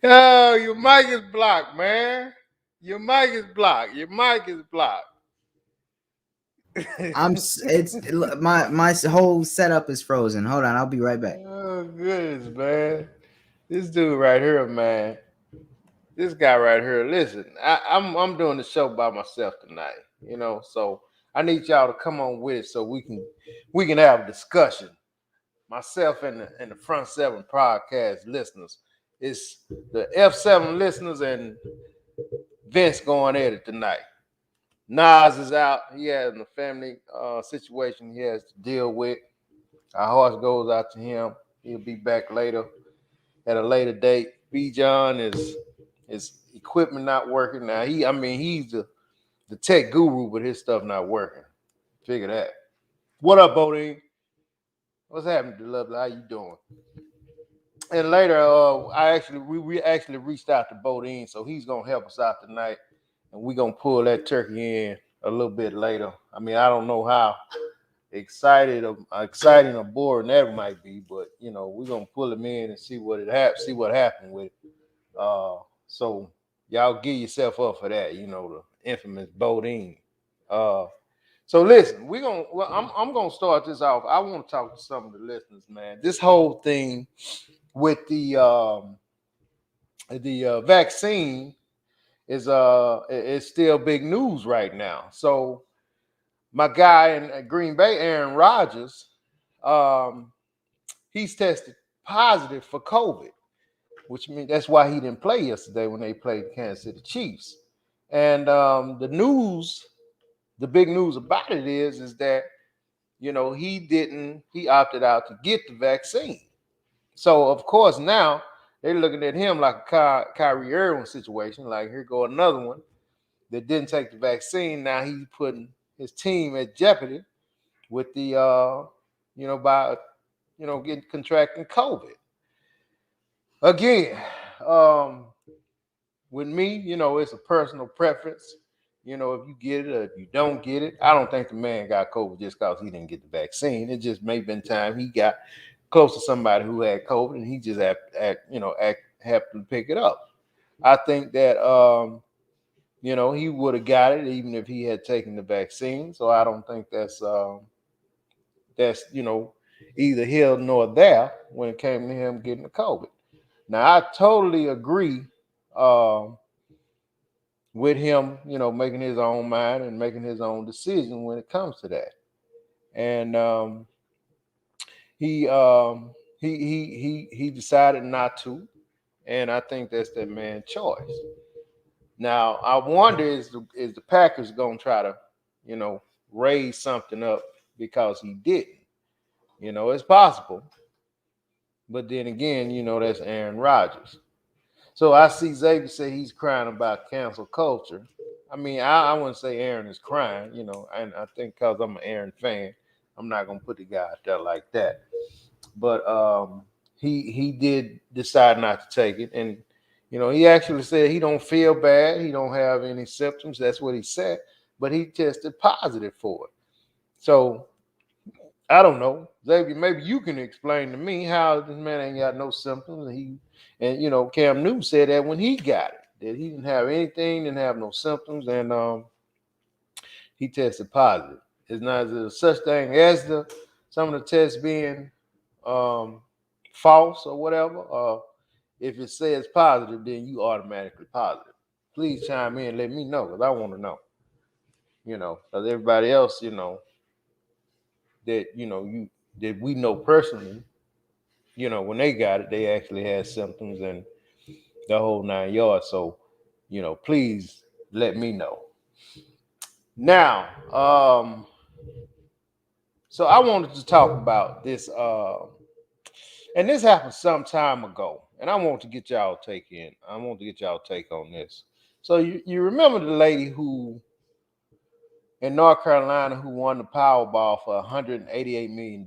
Oh, your mic is blocked, man. Your mic is blocked. Your mic is blocked. It's my whole setup is frozen. Hold on, I'll be right back. Oh goodness, man. This dude right here, man. This guy right here. Listen, I'm doing the show by myself tonight. So I need y'all to come on with it so we can have a discussion. Myself and the front seven podcast listeners. It's the F7 listeners and Vince going at it tonight. Nas is out. He has a family situation he has to deal with. Our hearts goes out to him. He'll be back later at a later date. Bijan is his equipment not working now. He's the tech guru, but his stuff not working. Figure that. What up, Bodine? What's happening, lovely? How you doing? And later, we actually reached out to Bodine, so he's gonna help us out tonight, and we're gonna pull that turkey in a little bit later. I don't know how exciting or boring that might be, but we're gonna pull him in and see what happened with it. So y'all give yourself up for that, the infamous Bodine. Uh, so listen, I'm gonna start this off. I want to talk to some of the listeners, man. This whole thing with the vaccine is still big news right now. So my guy in Green Bay, Aaron Rodgers, um, he's tested positive for COVID, which means that's why he didn't play yesterday when they played the Kansas City Chiefs. And the big news about it is that he opted out to get the vaccine. So of course now they're looking at him like a Kyrie Irving situation. Like, here go another one that didn't take the vaccine. Now he's putting his team at jeopardy with the by getting contracting COVID again. Um, with me, it's a personal preference. If you get it or if you don't get it, I don't think the man got COVID just because he didn't get the vaccine. It just may have been time he got close to somebody who had COVID and he just happened to pick it up. I think that he would have got it even if he had taken the vaccine. So I don't think that's either here nor there when it came to him getting the COVID. Now I totally agree um, with him, making his own mind and making his own decision when it comes to that. And he he decided not to, and I think that's that man's choice. Now I wonder is the Packers gonna try to you know raise something up because he didn't? It's possible, but then again, that's Aaron Rodgers. So I see Xavier say he's crying about cancel culture. I wouldn't say Aaron is crying, and I think because I'm an Aaron fan, I'm not gonna put the guy out there like that. But he did decide not to take it, and he actually said he don't feel bad, he don't have any symptoms. That's what he said, but he tested positive for it. So I don't know, Xavier. Maybe you can explain to me how this man ain't got no symptoms, and Cam Newton said that when he got it, that he didn't have anything, didn't have no symptoms, and he tested positive. It's not a such thing as some of the tests being um, false or whatever. If it says positive, then you automatically positive. Please chime in, and let me know because I want to know. Because everybody else, that you that we know personally, when they got it, they actually had symptoms and the whole 9 yards. So, please let me know. Now, so I wanted to talk about this, and this happened some time ago, and I want to get y'all take in. I want to get y'all take on this. So you remember the lady who in North Carolina who won the Powerball for $188 million?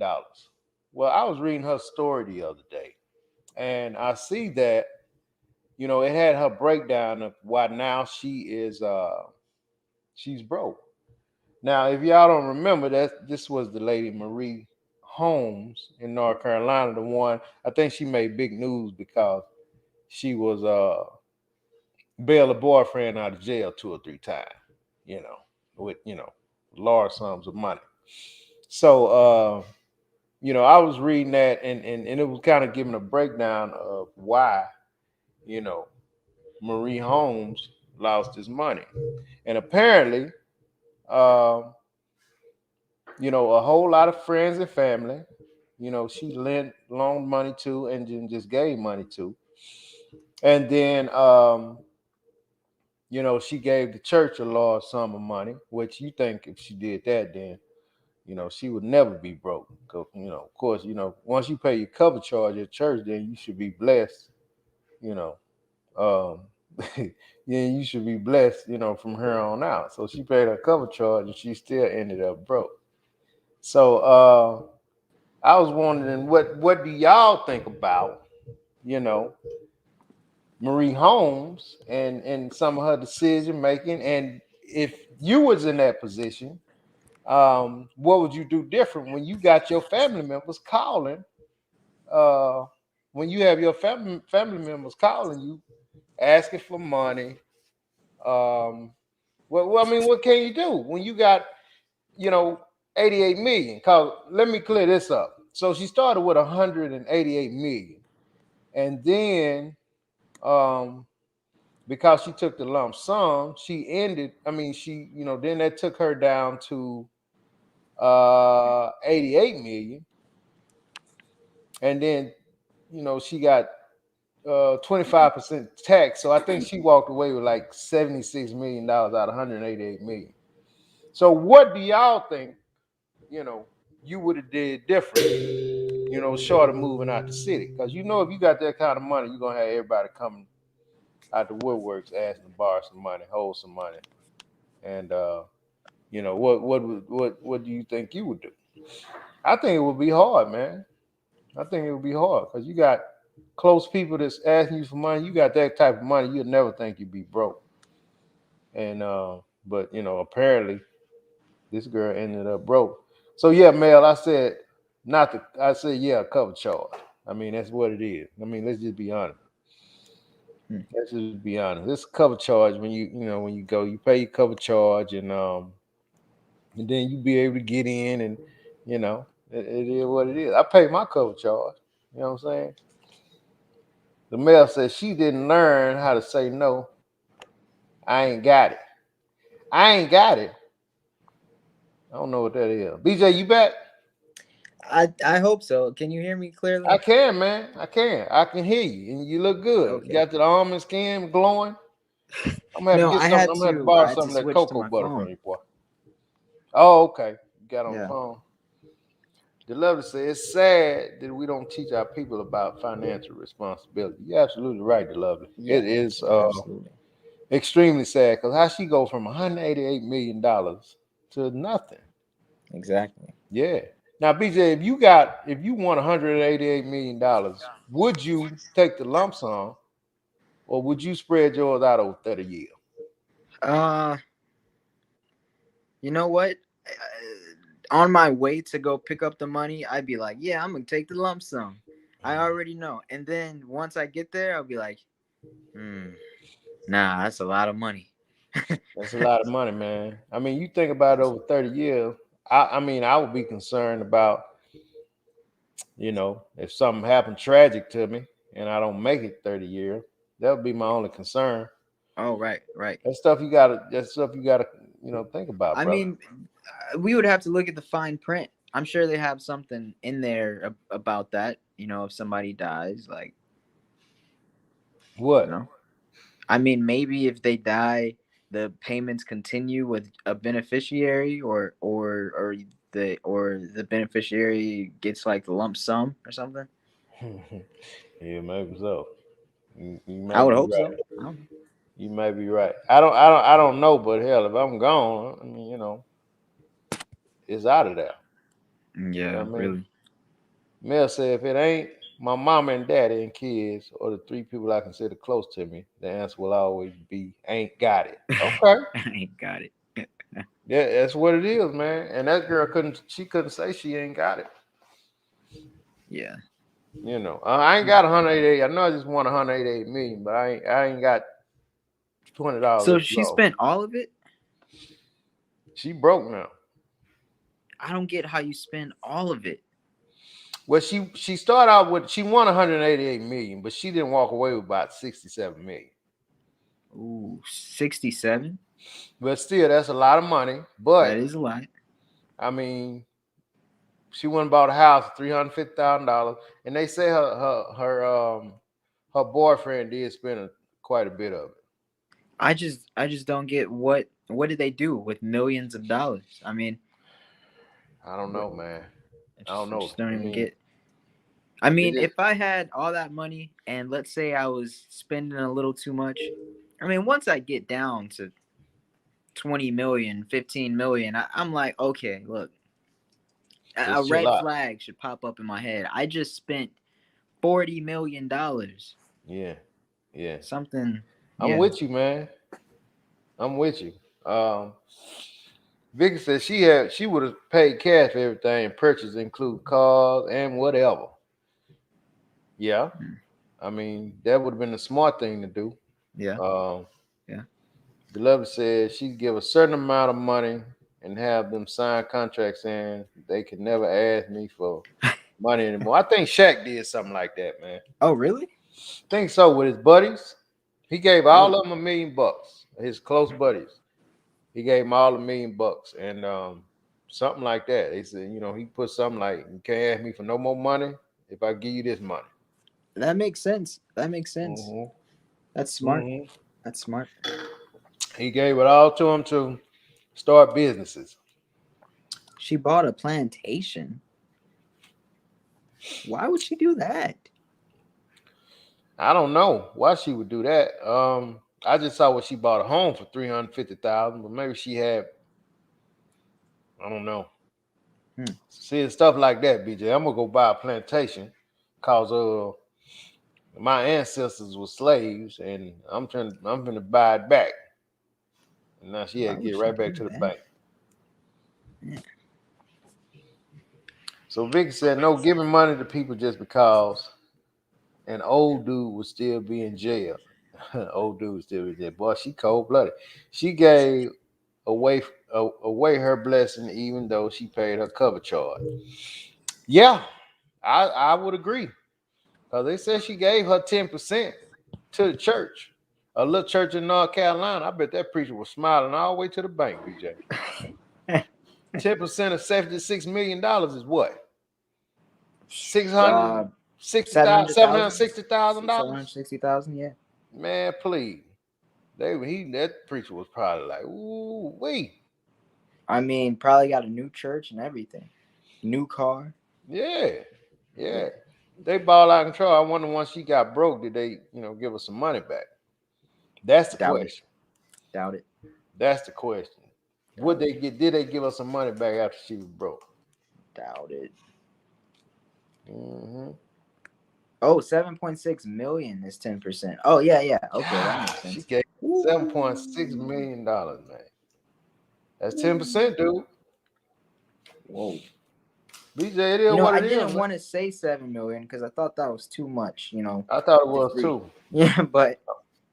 Well, I was reading her story the other day, and I see that it had her breakdown of why now she's broke. Now, if y'all don't remember, that this was the lady Marie Holmes in North Carolina, the one I think she made big news because she was bailed a boyfriend out of jail 2 or 3 times, you know, with large sums of money. So I was reading that and it was kind of giving a breakdown of why, you know, Marie Holmes lost his money. And apparently, um, a whole lot of friends and family, she lent loaned money to and then just gave money to. And then she gave the church a large sum of money, which you think if she did that, then she would never be broke. 'Cause, of course, once you pay your cover charge at church, then you should be blessed. You know, um, yeah, you should be blessed. From here on out. So she paid her cover charge, and she still ended up broke. So I was wondering, what do y'all think about you know Marie Holmes and some of her decision making, and if you was in that position, what would you do different when you got your family members calling? Uh, when you have your family members calling you asking for money, well, I mean, what can you do when you got you know 88 million? Because let me clear this up. So she started with 188 million, and then um, because she took the lump sum, she ended. I mean, then that took her down to 88 million, and then she got 25% tax. So I think she walked away with like $76 million out of 188 million. So what do y'all think? You know, you would have did different. Short of moving out the city, because if you got that kind of money, you're gonna have everybody coming out the woodworks asking to borrow some money, hold some money, and what do you think you would do? I think it would be hard, man. I think it would be hard because you got close people that's asking you for money. You got that type of money, you'd never think you'd be broke. And but apparently this girl ended up broke. So yeah, Mel, I said not the. I said yeah, cover charge. I mean that's what it is. I mean let's just be honest. Hmm. Let's just be honest. It's cover charge when when you go, you pay your cover charge and then you be able to get in and it is what it is. I pay my cover charge. You know what I'm saying? The mail says she didn't learn how to say no. I ain't got it. I ain't got it. I don't know what that is. BJ, you back? I hope so. Can you hear me I clearly? can, man. I can. I can hear you, and you look good. You Okay. got the arm and skin glowing. I'm gonna have to No, get some. I'm gonna have to borrow I had some to of that switch to cocoa my butter from phone. you, boy. Oh, okay. You got on the Yeah. phone. The lovely says it's sad that we don't teach our people about financial responsibility. You're absolutely right, the lovely. It Yeah. is Absolutely. extremely sad because how she go from $188 million to nothing. Exactly. Yeah. Now, BJ, if you won $188 million, would you take the lump sum or would you spread yours out over 30 years? Uh, you know what? On my way to go pick up the money, I'd be like, "Yeah, I'm gonna take the lump sum." I already know. And then once I get there, I'll be like, "Hmm, nah, that's a lot of money." That's a lot of money, man. I mean, you think about it over 30 years. I mean, I would be concerned about, if something happened tragic to me and I don't make it 30 years, that would be my only concern. Oh, right, right. That's stuff you gotta, think about, I brother. mean, we would have to look at the fine print. I'm sure they have something in there about that. If somebody dies, like, you What? know, I mean, maybe if they die, the payments continue with a beneficiary, or the beneficiary gets like the lump sum or something. Yeah, maybe so. You I may would be hope so. right. I don't You may be right. I don't know, but hell, if I'm gone, I mean, it's out of there. know. You know Yeah, what I mean? really. Mel said, if it ain't my mama and daddy and kids, or the three people I consider close to me, the answer will always be, ain't got it. Okay. I ain't got it. Yeah, that's what it is, man. And that girl couldn't say she ain't got it. Yeah. I ain't got 188. I know I just won 188 million, but I ain't got $20 So left she low. spent all of it. She broke now. I don't get how you spend all of it. Well, she started out with she won 188 million, but she didn't walk away with about 67 million. Ooh, 67. But still, that's a lot of money. That But is a lot. I mean, she went and bought a house for $350,000, and they say her boyfriend did spend quite a bit of it. I just don't get what did they do with millions of dollars? I mean, I don't what know, man. I I don't just I know. just don't I even mean, get. I it mean, just if I had all that money and let's say I was spending a little too much, I mean, once I get down to 20 million, 15 million, I'm like, okay, look, a just chill red out. flag should pop up in my head. I just spent $40 million. Yeah, yeah. Something, I'm yeah. with you, man. I'm with you. Um, Vicky said she would have paid cash for everything and purchase include cars and whatever. Yeah, Mm. I mean that would have been the smart thing to do. Yeah, Um, yeah. the lover said she'd give a certain amount of money and have them sign contracts saying they could never ask me for money anymore. I think Shaq did something like that, man. Oh, really? Think so with his buddies. He gave all Oh, of them $1 million. His close buddies. He gave them all $1 million, and something like that. They said, he put something like, "You can't ask me for no more money if I give you this money." that makes sense. That makes sense. hmm That's smart. hmm That's smart. He gave it all to him to start businesses. She bought a plantation. Why would she do that? I don't know why she would do that. I just saw what she bought a home for 350,000, but maybe she had. I don't know. Hmm. See stuff like that, BJ. I'm gonna go buy a plantation, cause my ancestors were slaves, and I'm gonna buy it back. And now she had Why to would get she right back do to the that? bank. Yeah. So Vicky said, "No giving money to people just because an old dude would still be in jail." Old dude would still be in jail. Boy, she cold blooded. She gave away away her blessing, even though she paid her cover charge. Yeah, I would agree. Because they said she gave her 10% to the church. A little church in North Carolina. I bet that preacher was smiling all the way to the bank, BJ. 10% of $76 million is what? Six hundred uh, sixty thousand, 700,000, $760,000? 760,000. Yeah. Man, please. That preacher was probably like, ooh, wait. I mean, probably got a new church and everything, new car. Yeah. Yeah. Yeah. They ball out of control. I wonder once she got broke, did they, give her some money back? That's the Doubt it. question. Doubt it. That's the question. Would Doubt they it. get? Did they give us some money back after she was broke? Doubt it. hmm Oh, 7.6 million is 10%. Oh, yeah, yeah. Okay, that makes She sense. gave $7.6 Ooh. million, man. That's 10%, Ooh. dude. Whoa. BJ, it is what I it is, didn't man. want to say 7 million because I thought that was too much, I thought it to was free. too. Yeah, but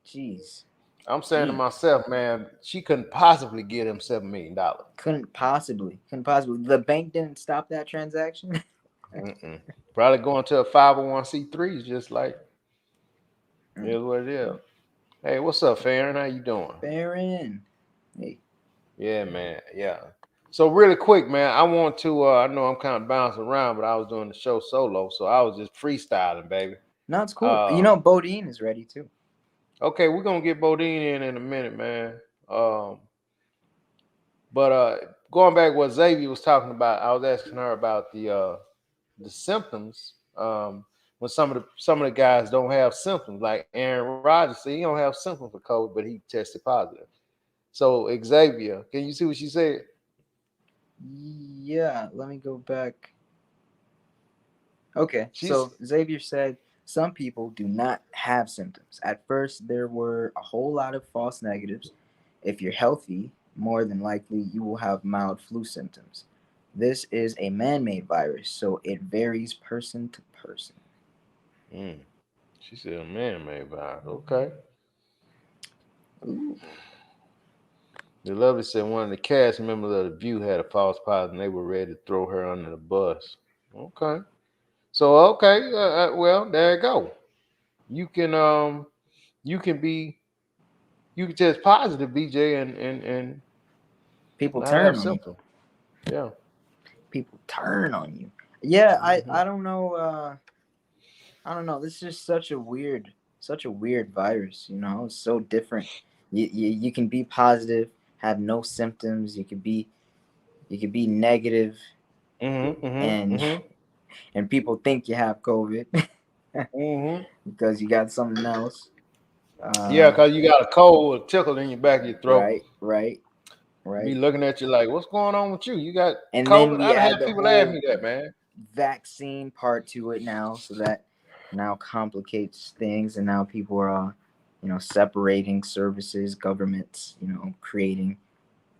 jeez. I'm saying to Damn. myself, man, she couldn't possibly give him $7 million. Couldn't possibly. The bank didn't stop that transaction. Mm-mm. Probably going to a 501c3 is just like it Mm. is what it is. Hey, what's up, Farron? How you doing? Baron. Hey. Yeah, man. Yeah. So really quick, man, I want to I know I'm kind of bouncing around, but I was doing the show solo, so I was just freestyling, baby. No, it's cool. Uh Bodine is ready too. okay, we're gonna get Bodine in a minute, man. Um but going back what Xavier was talking about, I was asking her about the symptoms. When some of the guys don't have symptoms, like Aaron Rodgers said, he don't have symptoms for COVID, but he tested positive. So Xavier, can you see what she said? Yeah, let me go back. Okay, She's so Xavier said some people do not have symptoms. At first, there were a whole lot of false negatives. If you're healthy, more than likely you will have mild flu symptoms. This is a man made virus, so it varies person to person. Mm. She said a man-made virus. Okay. Ooh. The lovely said one of the cast members of The View had a false positive, and they were ready to throw her under the bus. Okay. So okay, well there you go. You can you can be you can test positive, BJ, and People not have turn on you. symptoms. Yeah. People turn on you. Yeah, Hmm. I don't know. I don't know. This is just such a weird virus. You know, it's so different. You can be positive, have no symptoms. You could be negative, Hmm. Hmm. and Hmm. and people think you have COVID Hmm. because you got something else. Yeah, Uh, cause you got a cold, a tickle in your back of your throat. right, right, Be right. looking at you like, what's going on with you? You got And then COVID? we I done add had the people ask whole me that, man. vaccine part to it now, so that now complicates things, and now people are, separating services, governments, creating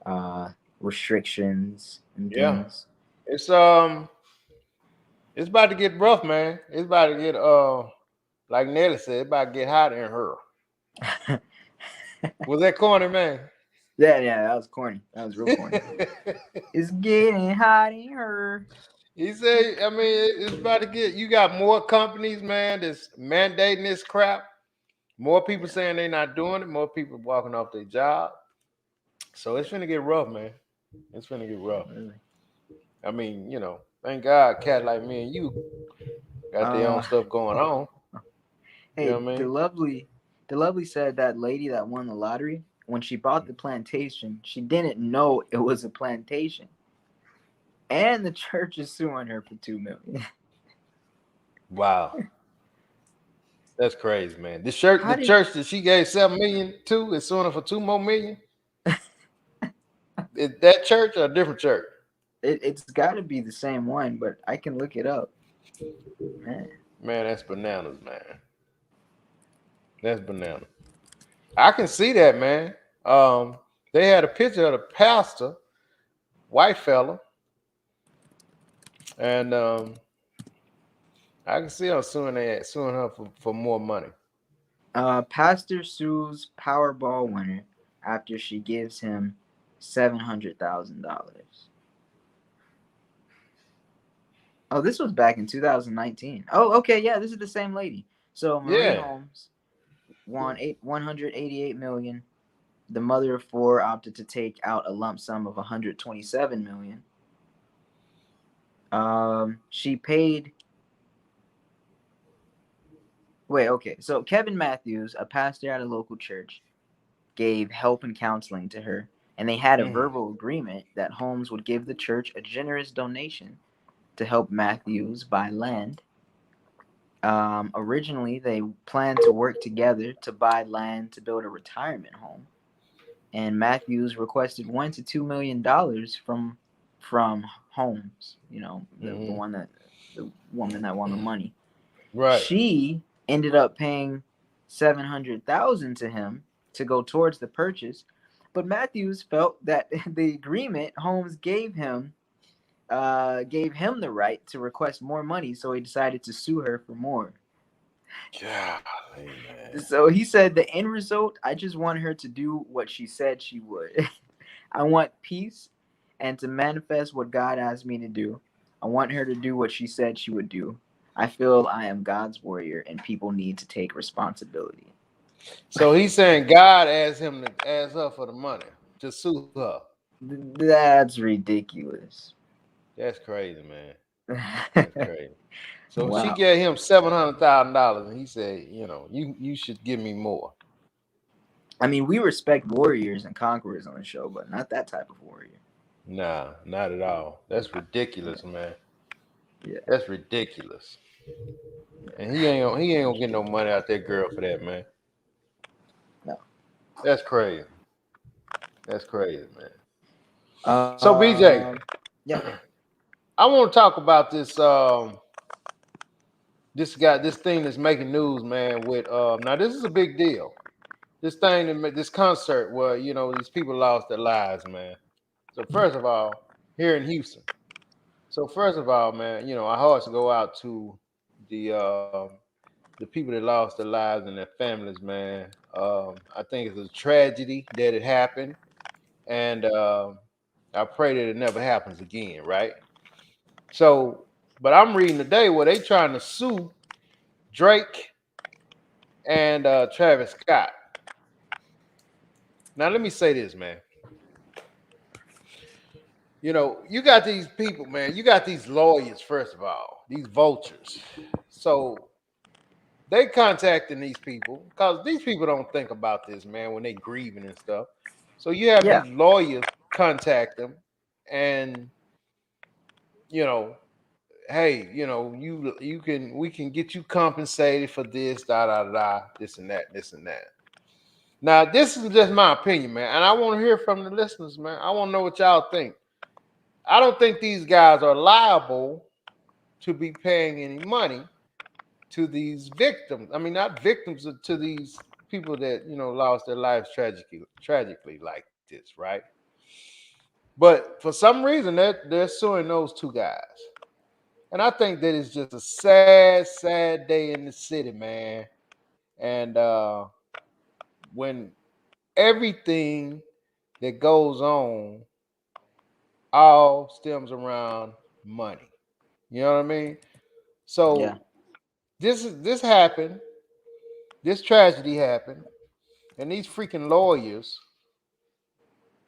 uh, restrictions and Yeah. things. It's it's about to get rough, man. It's about to get like Nelly said, it's about to get hot in her. Yeah, Was that corny, man? yeah, that was corny. That was real corny. It's getting hot in her. He said, I mean, it's about to get. You got more companies, man, that's mandating this crap. More people Yeah, saying they're not doing it. More people walking off their job. So it's finna get rough, man. It's finna get rough. really. I mean, thank God, cat like me and you got their own Uh, stuff going on. You know hey, what I mean? the lovely said that lady that won the lottery, when she bought the plantation, she didn't know it was a plantation, and the church is suing her for 2 million. Wow, that's crazy, man. How The did church that she gave 7 million to is suing her for 2 more million. Is that church or a different church? it's got to be the same one? But I can look it up, man. Man, that's bananas, man. That's bananas. I can see that, man. They had a picture of the pastor, white fella, and I can see her suing her for more money. Pastor sues Powerball winner after she gives him $700,000. Oh, this was back in 2019. Oh, okay, yeah, this is the same lady. So Marie Yeah. Holmes won 188 million. The mother of four opted to take out a lump sum of 127 million. She paid. Wait, okay. So Kevin Matthews, a pastor at a local church, gave help and counseling to her, and they had a Hmm. verbal agreement that Holmes would give the church a generous donation to help Matthews buy land. Originally, they planned to work together to buy land to build a retirement home, and Matthews requested $1 to $2 million from Holmes. The Hmm. one that the woman that won the money. Right. She ended up paying 700,000 to him to go towards the purchase, but Matthews felt that the agreement Holmes gave him the right to request more money, so he decided to sue her for more. Golly, man. So he said, the end result, I just want her to do what she said she would. I want peace and to manifest what God asked me to do. I want her to do what she said she would do. I feel I am God's warrior and people need to take responsibility. So he's saying God asked him to ask her for the money to sue her. That's ridiculous. That's crazy, man. That's crazy. So she Wow. gave him $700,000, and he said, you should give me more. I mean, we respect warriors and conquerors on the show, but not that type of warrior. Nah, not at all. That's Yeah. ridiculous, man. Yeah. That's ridiculous. And he ain't gonna get no money out that girl for that, man. No. That's crazy. That's crazy, man. So BJ, Um. Yeah. I want to talk about this thing that's making news, man. With now this is a big deal. this concert where these people lost their lives, man. So first of all, here in Houston. So first of all, man, our hearts go out to the the people that lost their lives and their families, man. I think it's a tragedy that it happened, and I pray that it never happens again, right? So, but I'm reading today where they trying to sue Drake and Travis Scott. Now, let me say this, man. You got these people, man. You got these lawyers, first of all, these vultures. So they contacting these people because these people don't think about this, man, when they grieving and stuff. So you have Yeah. these lawyers contact them, and you know, hey, you can we can get you compensated for this, da da da, this and that, this and that. Now, this is just my opinion, man, and I want to hear from the listeners, man. I want to know what y'all think. I don't think these guys are liable to be paying any money to these victims. I mean, not victims, to these people that lost their lives tragically like this, right? But for some reason, they're suing those two guys, and I think that it's just a sad, sad day in the city, man. And when everything that goes on all stems around money. You know what I mean? Yeah. So this happened. This tragedy happened, and these freaking lawyers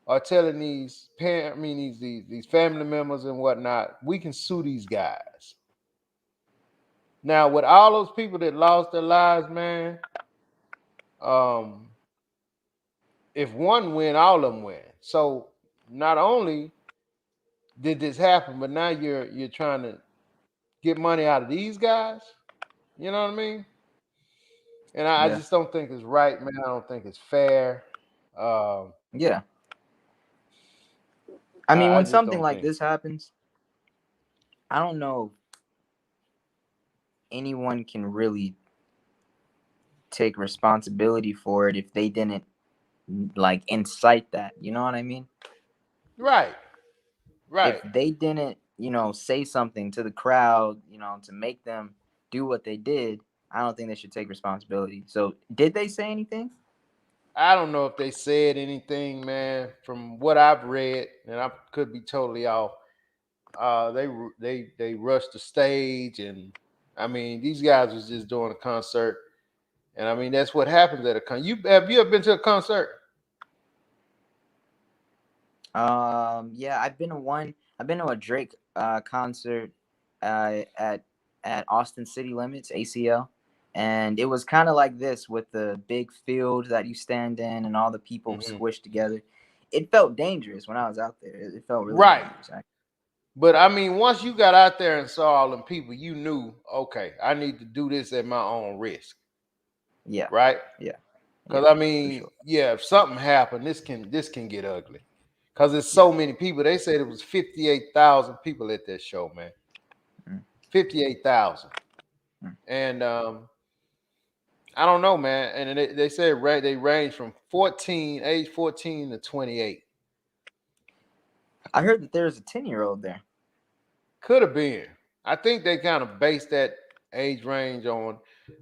are telling these family members and whatnot, we can sue these guys. Now, with all those people that lost their lives, man, um, if one win, all of them win. So not only did this happen, but now you're trying to get money out of these guys. You know what I mean? And I Yeah. just don't think it's right, man. I don't think it's fair. Um, Yeah. I mean, I when just something don't like think. this happens, I don't know if anyone can really take responsibility for it if they didn't like incite that. You know what I mean? Right, If right. they didn't, say something to the crowd, to make them do what they did, I don't think they should take responsibility. So, did they say anything? I don't know if they said anything, man. From what I've read, and I could be totally off. They rushed the stage, and I mean these guys was just doing a concert, and I mean that's what happens at a con. You ever been to a concert? Yeah, I've been to one. I've been to a Drake concert at Austin City Limits (ACL), and it was kind of like this with the big field that you stand in and all the people Hmm. squished together. It felt dangerous when I was out there. It felt really Right. dangerous. But I mean, once you got out there and saw all them people, you knew, okay, I need to do this at my own risk, Yeah, right? yeah, Because yeah, I for mean, sure. yeah, if something happened, this can get ugly. Because there's Yeah. so many people. They said it was 58,000 people at that show, man. Mm, 58,000. mm. And I don't know, man. And they said they range from age 14 to 28. I heard that there's a 10-year-old there. Could have been. I think they kind of based that age range on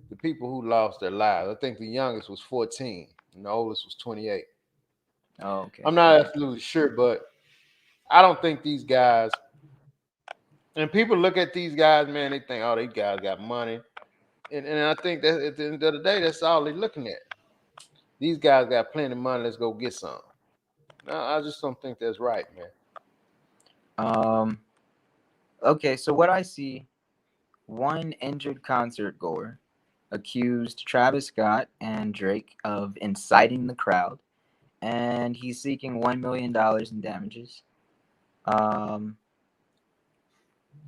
the people who lost their lives. I think the youngest was 14 and the oldest was 28. Oh, okay, I'm not okay. absolutely sure, but I don't think these guys, and people look at these guys, man, they think, oh, these guys got money. And I think that at the end of the day, that's all they're looking at. These guys got plenty of money. Let's go get some. No, I just don't think that's right, man. Um. Okay, so what I see, one injured concert goer accused Travis Scott and Drake of inciting the crowd, and he's seeking $1 million in damages. Um,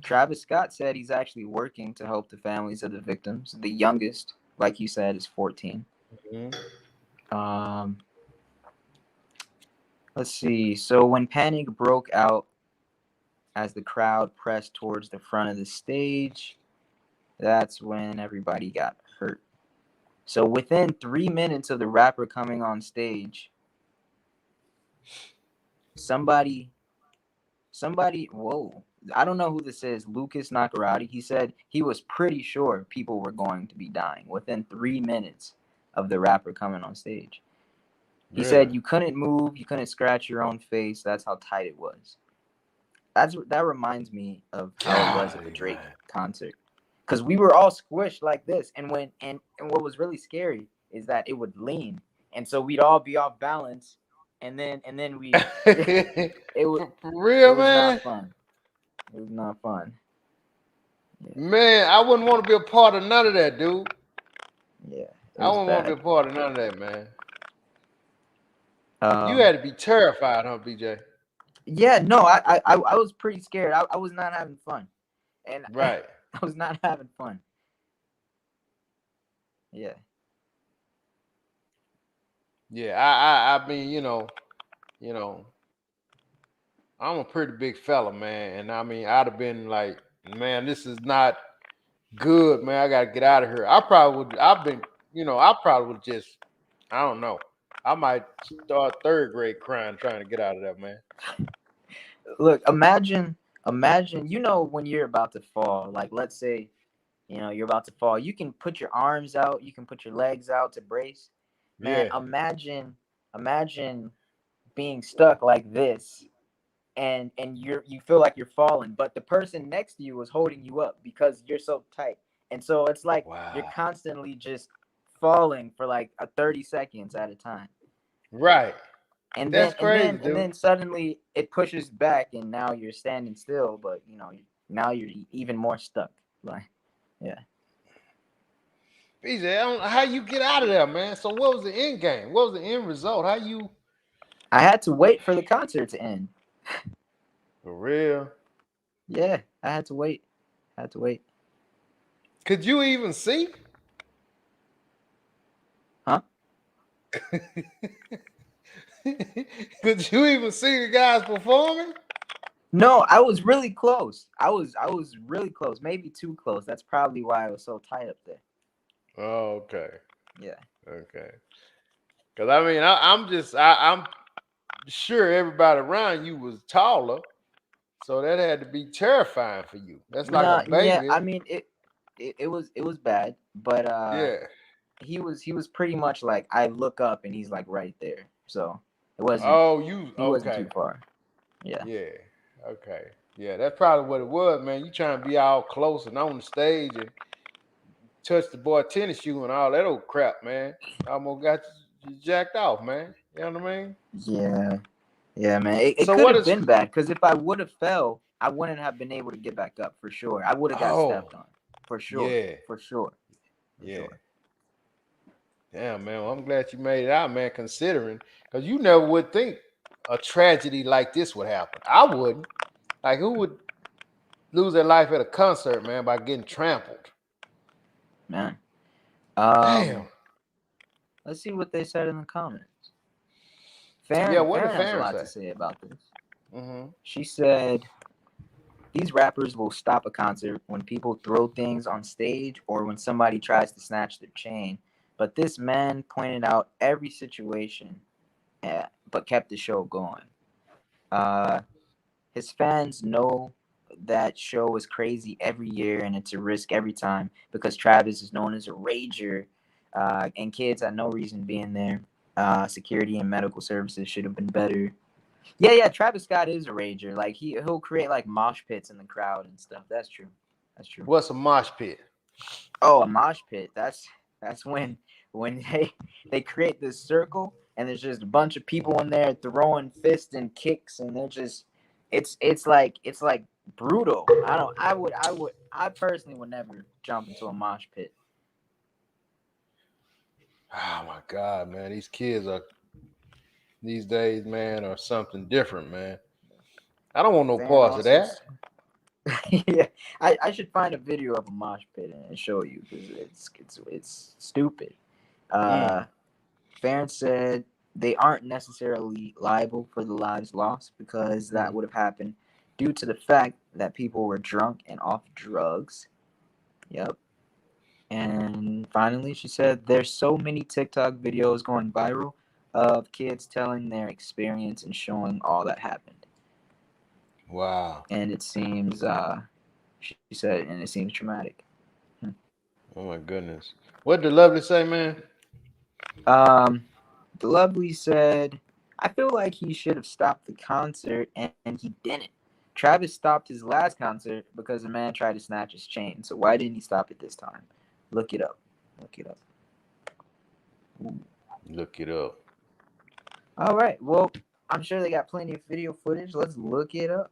Travis Scott said he's actually working to help the families of the victims. The youngest, like you said, is 14. Mhm. Um, let's see. So when panic broke out as the crowd pressed towards the front of the stage, that's when everybody got hurt. So within 3 minutes of the rapper coming on stage, somebody, whoa, I don't know who this is, Lucas Nakarati. He said he was pretty sure people were going to be dying within 3 minutes of the rapper coming on stage. He Really? said you couldn't move, you couldn't scratch your own face. That's how tight it was. That reminds me of how it was at the Golly, Drake man. concert, because we were all squished like this, and what was really scary is that it would lean, and so we'd all be off balance, and then we For it real, was man. not fun. It was not fun. Yeah, Man, I wouldn't want to be a part of none of that, dude. yeah, it I was wouldn't want to bad. be a part of none of that, man. You Um, had to be terrified, huh, BJ? yeah, no, I was pretty scared. I was not having fun, and I Right. was not having fun. Yeah, Yeah. I mean, you know, I'm a pretty big fella, man, and I mean, I'd have been like, man, this is not good, man. I gotta get out of here. I probably would. I've been, I probably would just, I don't know. I might start third grade crying trying to get out of there, man. look, imagine, when you're about to fall, like let's say, you're about to fall, you can put your arms out, you can put your legs out to brace. Man, Yeah. imagine being stuck like this, and you feel like you're falling, but the person next to you is holding you up because you're so tight. And so it's like you're Wow. constantly just falling for like a 30 seconds at a time. Right. And That's then and crazy, then and dude. then suddenly it pushes back, and now you're standing still, but now you're even more stuck. Like, yeah. BJ, I don't know how you get out of there, man. So what was the end game? What was the end result? How you I had to wait for the concert to end. for real? Yeah, I had to wait. I had to wait. Could you even see? Huh? Could you even see the guys performing? No, I was really close. I was really close, maybe too close. That's probably why I was so tight up there. Oh, okay. Yeah. Okay. Because I mean, I'm sure everybody around you was taller, so that had to be terrifying for you. That's like a No, yeah, baby. I mean it was bad, but Yeah. he was pretty much like I look up and he's like right there. So it wasn't Oh, you he wasn't too okay? far. Yeah. Yeah. Okay. Yeah, that's probably what it was, man. You trying to be all close and on the stage and touch the boy tennis shoe and all that old crap, man. Almost got you jacked off, man. You know what I mean? Yeah. Yeah, man. It So could what have is? been bad because if I would have fell, I wouldn't have been able to get back up for sure. I would have got Oh, stepped on. For sure. yeah, For sure. For yeah. sure. Damn, man. Well, I'm glad you made it out, man. Considering, because you never would think a tragedy like this would happen. I wouldn't. Like, who would lose their life at a concert, man, by getting trampled? Man. Damn. Let's see what they said in the comments. Yeah. Farron What did Farron has a Farron lot say? to say about this. Mm-hmm. She said these rappers will stop a concert when people throw things on stage or when somebody tries to snatch their chain. But this man pointed out every situation, but kept the show going. Uh, his fans know that show is crazy every year and it's a risk every time because Travis is known as a rager, and kids had no reason being there. Security and medical services should have been better. Yeah, yeah. Travis Scott is a rager. Like he'll create like mosh pits in the crowd and stuff. That's true. That's true. What's a mosh pit? Oh, a mosh pit. That's when they create this circle and there's just a bunch of people in there throwing fists and kicks and they're just it's like brutal. I personally would never jump into a mosh pit. Oh my God, man. These kids are these days, man, are something different, man. I don't want no Farron parts of also that. yeah, I should find a video of a mosh pit and show you because it's stupid. Mm. Uh, Farron said they aren't necessarily liable for the lives lost because that Mm. would have happened due to the fact that people were drunk and off drugs. Yep. And finally, she said there's so many TikTok videos going viral of kids telling their experience and showing all that happened. Wow. And it seems, she said, and it seems traumatic. Hmm. Oh my goodness. What did Lovely say, man? Um, the Lovely said, I feel like he should have stopped the concert and he didn't. Travis stopped his last concert because a man tried to snatch his chain. So why didn't he stop it this time? Look it up. Look it up. Ooh. Look it up. All right. Well, I'm sure they got plenty of video footage. Let's look it up.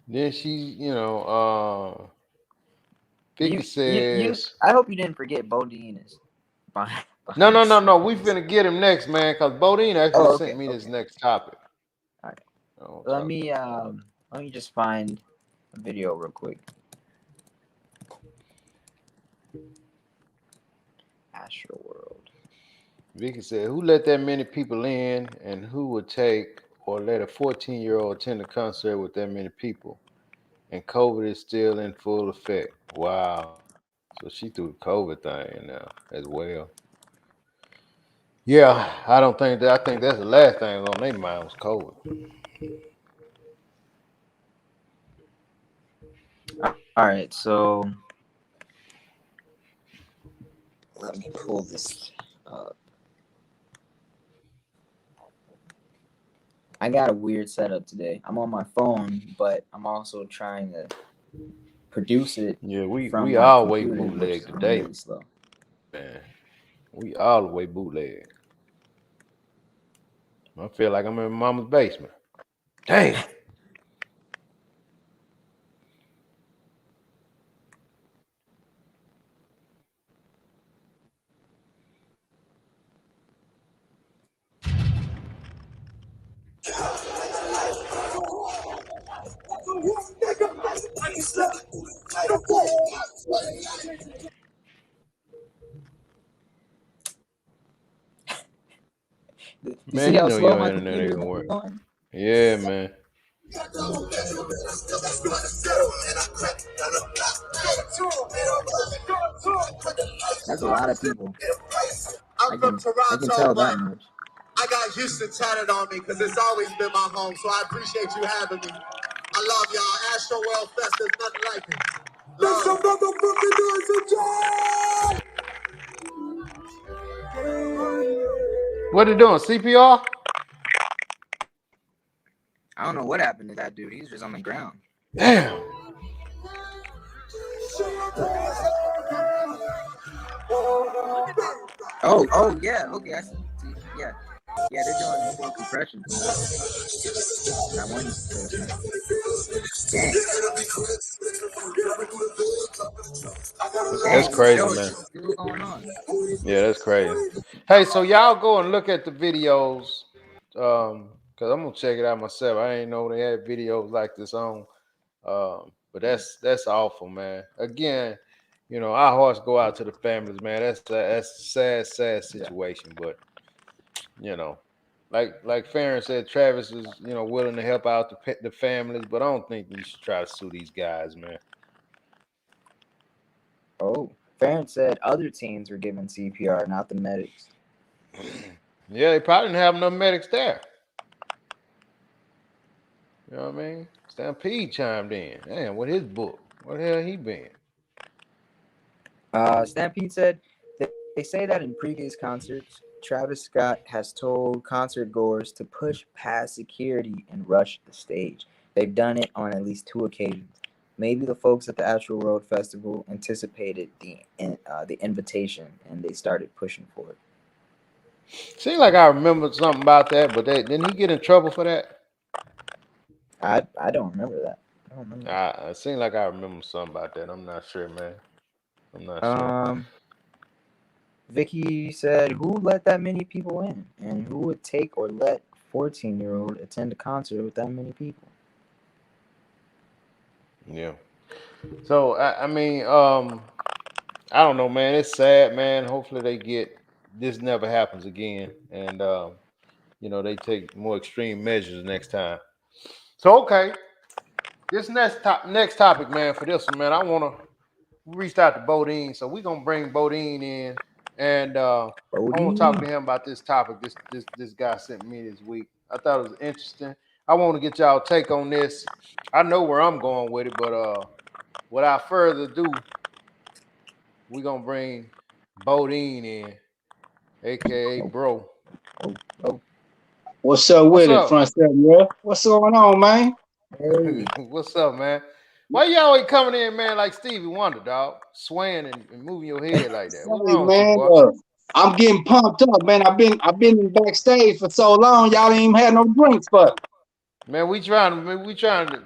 Then she, Vicky You. says, I hope you didn't forget Bodine is behind no, behind no, the no, no. We scenes. finna get him next, man, because Bodine actually Oh, sent okay. me this Okay. next topic. All right. I want to Let talk me about. um let me just find a video real quick. Astroworld. Vicky said, who let that many people in and who would take or let a 14-year-old attend a concert with that many people? And COVID is still in full effect. Wow. So she threw the COVID thing in there as well. Yeah, I don't think that. I think that's the last thing on their mind was COVID. All right. So let me pull this up. I got a weird setup today. I'm on my phone, but I'm also trying to produce it Yeah, we from my always computer, which bootleg is being today, really slow. man. We all the way bootleg. I feel like I'm in mama's basement. Damn. You see Man, you how know slow your my internet computer ain't is gonna work. going? Yeah, man. That's a lot of people. I'm from I can Toronto, tell that but much. I got Houston tatted on me because it's always been my home. So I appreciate you having me. I love y'all. Astroworld Fest, there's nothing like it. Make some motherfucking noise, What they doing? CPR? I don't know what happened to that dude. He's just on the ground. Damn. Oh, yeah. Okay, I see. Yeah, yeah. They're doing full compression from that one person. Dang. That's Dang. crazy, Yo, man. it's still going on. Yeah, that's crazy. Hey, so y'all go and look at the videos, cause I'm gonna check it out myself. I ain't know they had videos like this on. But that's awful, man. Again, our hearts go out to the families, man. That's a sad Yeah. situation. But you know, like Farron said, Travis is willing to help out the families, but I don't think you should try to sue these guys, man. Oh, Farron said other teens were given CPR, not the medics. Yeah, they probably didn't have enough medics there. You know what I mean? Stampede chimed in. Damn, with his book. What the hell he been? Stampede said they say that in previous concerts, Travis Scott has told concert goers to push past security and rush the stage. They've done it on at least two occasions. Maybe the folks at the Astro World Festival anticipated the invitation and they started pushing for it. Seems like I remember something about that, but didn't he get in trouble for that? I don't remember that. I don't remember that. It seems like I remember something about that. I'm not sure, man. I'm not sure. Um, Vicky said, "Who let that many people in, and who would take or let 14-year-old attend a concert with that many people?" Yeah. So I mean, I don't know, man. It's sad, man. Hopefully they get this never happens again, and they take more extreme measures next time. So okay, this next topic, man. For this one, man, I we reached out to Bodine, so we're gonna bring Bodine in, and I want to talk to him about this topic. This guy sent me this week. I thought it was interesting. I want to get y'all take on this. I know where I'm going with it, but without further ado, we're gonna bring Bodine in, aka Bro. Oh, oh, What's up What's with it, up? front step, bro? What's going on, man? hey. What's up, man? Why you always coming in, man, like Stevie Wonder, dog? Swaying and moving your head like that. What's Say, wrong with you, man, boy? I'm getting pumped up, man. I've been backstage for so long, y'all ain't even had no drinks for me. Man, we trying to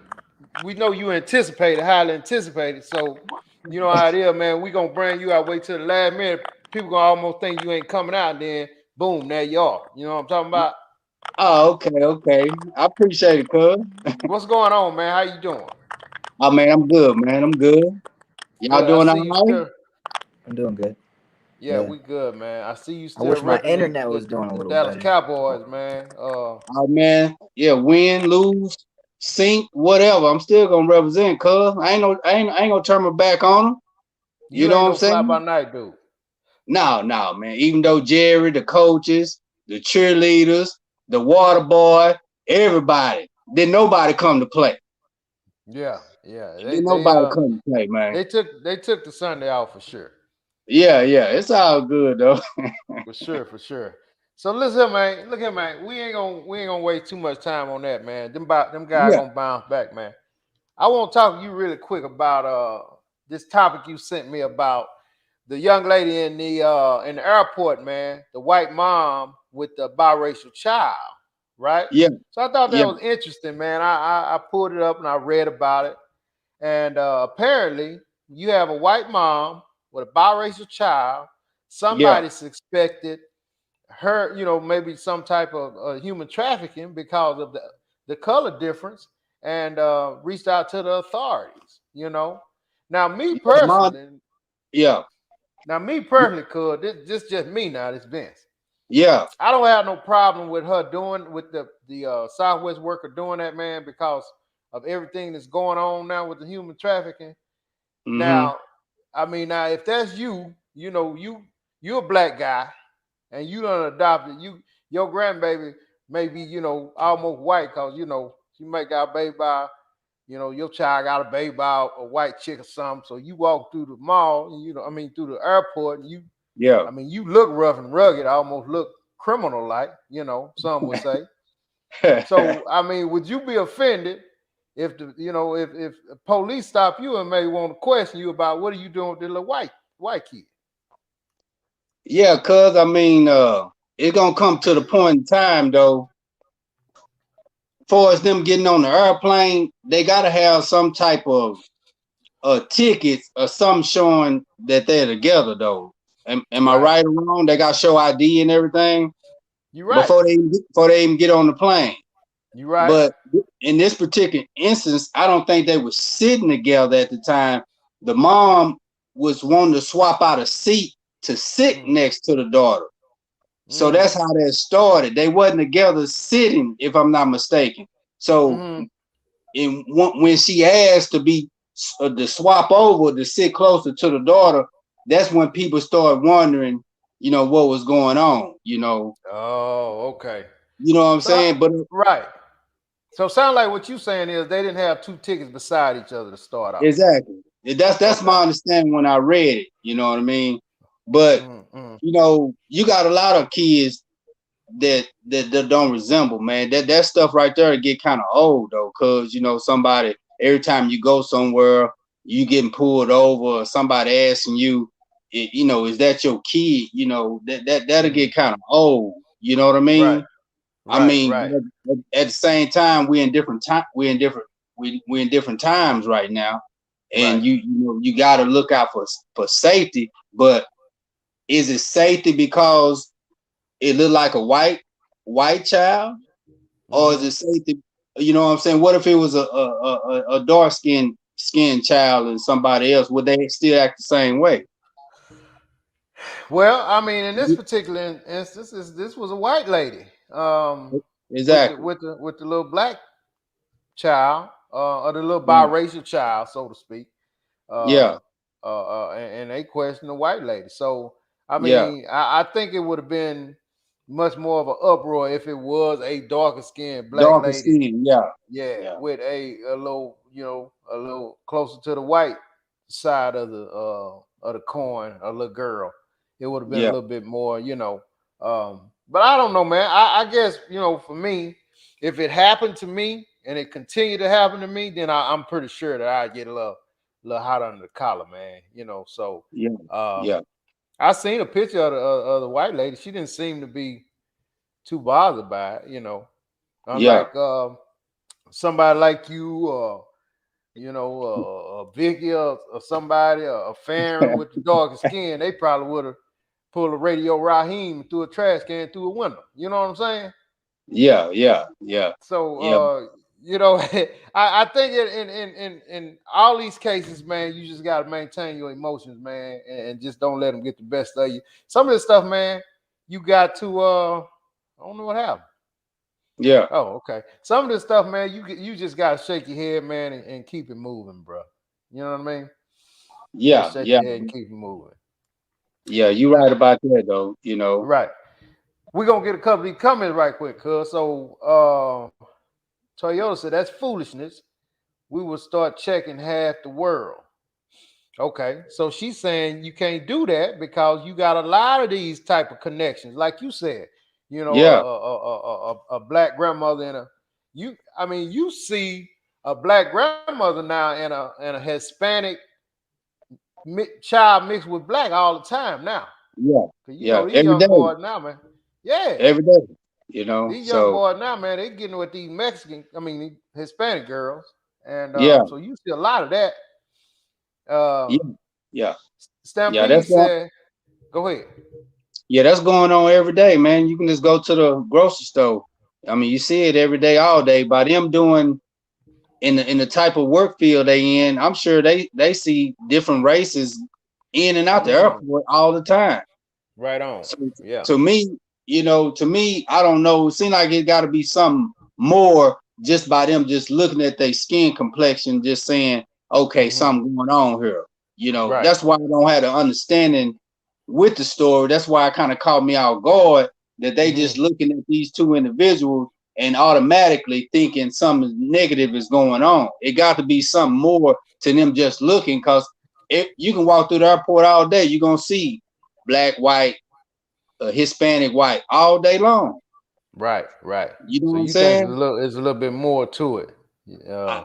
we know you anticipated, highly anticipated. So you know how it is, man. We gonna bring you out, wait till the last minute. People gonna almost think you ain't coming out, and then boom, there you are. You know what I'm talking about? Oh, okay. I appreciate it, cuz. What's going on, man? How you doing? Oh man, I'm good, man. I'm good. Y'all Good. I doing see all you right? still. I'm doing good. Yeah, Yeah. we good, man. I see you I still wish my repping internet was doing a the little Dallas better. Cowboys, man. Oh man, yeah, win, lose, sink, whatever. I'm still gonna represent, cuz. I ain't gonna turn my back on them. You You know ain't what I'm no fly by saying? night dude. No, man. Even though Jerry, the coaches, the cheerleaders, the water boy, everybody, didn't nobody come to play. Yeah, yeah. They Didn't they nobody uh come to play, man. they took the Sunday off for sure. Yeah. It's all good though. For sure, for sure. So listen, man. Look here, man. We ain't gonna waste too much time on that, man. Them guys Yeah, gonna bounce back, man. I want to talk to you really quick about this topic you sent me about the young lady in the airport, man. The white mom with the biracial child, right? yeah, So I thought that yeah, was interesting, man. I pulled it up and I read about it, and apparently you have a white mom with a biracial child. yeah. Somebody suspected her, maybe some type of human trafficking because of the color difference, and reached out to the authorities. Now me Yeah, mom, personally, yeah, could this just me now? This Vince. yeah. I don't have no problem with her doing with the Southwest worker doing that, man, because of everything that's going on now with the human trafficking. Mm-hmm. Now, I mean, now if that's you, you're a black guy and you done adopted your grandbaby may be almost white because she might got a baby by your child got a baby by a white chick or something. So you walk through the mall and through the airport, and Yeah. you look rough and rugged, almost look criminal like, some would say. So I mean, would you be offended if if police stop you and may want to question you about what are you doing with the little white kid? Yeah, cuz I mean, it's gonna come to the point in time though, for as them getting on the airplane, they gotta have some type of tickets or something showing that they're together though. Am I Right. right or wrong? They got to show ID and everything You right. before they even get on the plane. You right. But in this particular instance, I don't think they were sitting together at the time. The mom was wanting to swap out a seat to sit Mm, next to the daughter. So mm, that's how that started. They wasn't together sitting, if I'm not mistaken. So mm-hmm. when she asked to swap over to sit closer to the daughter, that's when people started wondering, what was going on. Oh, okay. You know what I'm So saying? But right. So sound like what you saying is they didn't have two tickets beside each other to start off. exactly, that's Okay. my understanding when I read it. You know what I mean? But Mm-hmm. you got a lot of kids that don't resemble, man. That stuff right there get kind of old though, cause somebody every time you go somewhere, you getting pulled over, or somebody asking you, is that your kid? That'll Mm-hmm. get kind of old. You know what I Right. mean? I Right. mean, Right. at the same time, we're in different time. We're in different times right now, and Right. you got to look out for safety. But is it safety because it looked like a white child, or is Mm-hmm. it safety? You know what I'm saying? What if it was a dark skin child and somebody else? Would they still act the same way? Well, I mean, in this particular instance, this was a white lady, with the Exactly. with the with the little black child, or the little Yeah. biracial child, so to speak. Yeah. Um, and they question the white lady. So I Yeah. mean, I think it would have been much more of an uproar if it was a darker skinned black Darker lady, skin. Yeah. yeah, Yeah. with a little, a little closer to the white side of the coin, a little girl. It would have been a Yeah. little bit more, but I don't know, man. I guess for me, if it happened to me and it continued to happen to me, then I'm pretty sure that I get a little hot under the collar, man. So Yeah. uh, Yeah. I seen a picture of the white lady. She didn't seem to be too bothered by it, Yeah. unlike somebody like you, a Vicky or somebody, a Farron with the darker skin. They probably would have pulled a Radio Raheem and threw a trash can through a window. You know what I'm saying? Yeah. Yeah. Yeah. So, Yeah. I think in all these cases, man, you just got to maintain your emotions, man, and just don't let them get the best of you. Some of this stuff, man, you got to. I don't know what happened. Yeah. Oh, okay. Some of this stuff, man, you just got to shake your head, man, and keep it moving, bro. You know what I mean? Just Yeah. shake Yeah. your head and keep it moving. Yeah. You're Now, right about that, though. You know. right. We're gonna get a couple of these comments right quick, cuz. So Toyota said that's foolishness. We will start checking half the world. Okay, so she's saying you can't do that because you got a lot of these type of connections, like you said. Yeah. A black grandmother and a you. I mean, you see a black grandmother now and a Hispanic child mixed with black all the time now. Yeah. Cause Yeah. these Every young day. boys now, man. Yeah, Every day. You know. these young So boys now, man, they getting with these these Hispanic girls, and yeah. so you see a lot of that. Yeah. Uh, Yeah. Yeah. Stampede That's going. said, "Go ahead." Yeah. That's going on every day, man. You can just go to the grocery store. I mean, you see it every day, all day. By them doing in the type of work field they in, I'm sure they see different races in and out the Mm, airport all the time. right on. So Yeah. to me, I don't know. It seems like it got to be something more just by them just looking at their skin complexion, just saying, okay, Hmm. something going on here. Right. That's why I don't have the understanding with the story. That's why it kind of caught me out guard that they Hmm. just looking at these two individuals and automatically thinking something negative is going on. It got to be something more to them just looking, because if you can walk through the airport all day, you're gonna see black, white, Hispanic, white all day long. Right. Right. You know So what I'm you think saying? it's a little bit more to it. I, Uh,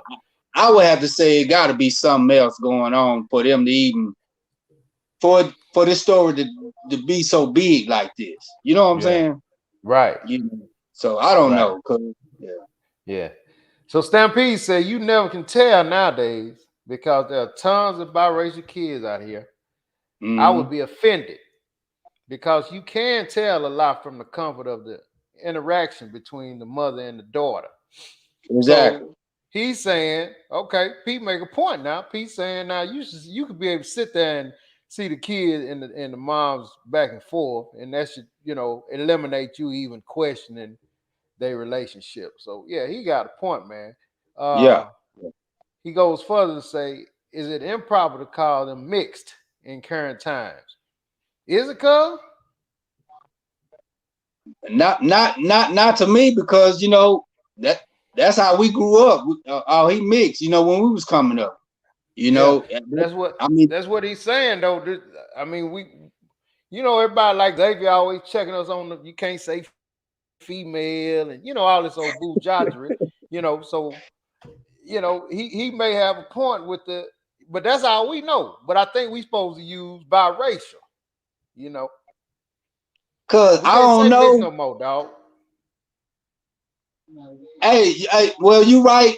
I would have to say it got to be something else going on for them to even for this story to be so big like this. You know what I'm yeah. saying? Right. So I don't Right. know. 'Cause, yeah. Yeah. So Stampede said you never can tell nowadays because there are tons of biracial kids out here. I would Mm-hmm. be offended because you can tell a lot from the comfort of the interaction between the mother and the daughter. Exactly. So he's saying, okay, Pete make a point now. Pete saying now you could be able to sit there and see the kid and the mom's back and forth, and that should eliminate you even questioning their relationship. So yeah, he got a point, man. Yeah. He goes further to say, is it improper to call them mixed in current times? Is it, cuz? Not to me, because that that's how we grew up. Oh, he mixed. When we was coming up. Yeah, And that's what I mean, that's what he's saying though. I mean, everybody like Xavier always checking us on the you can't say female and all this old boujagery, so he may have a point with the but that's all we know. But I think we supposed to use biracial, you know. cause We I can't don't say mix know. no more, dog. Hey, well, you right.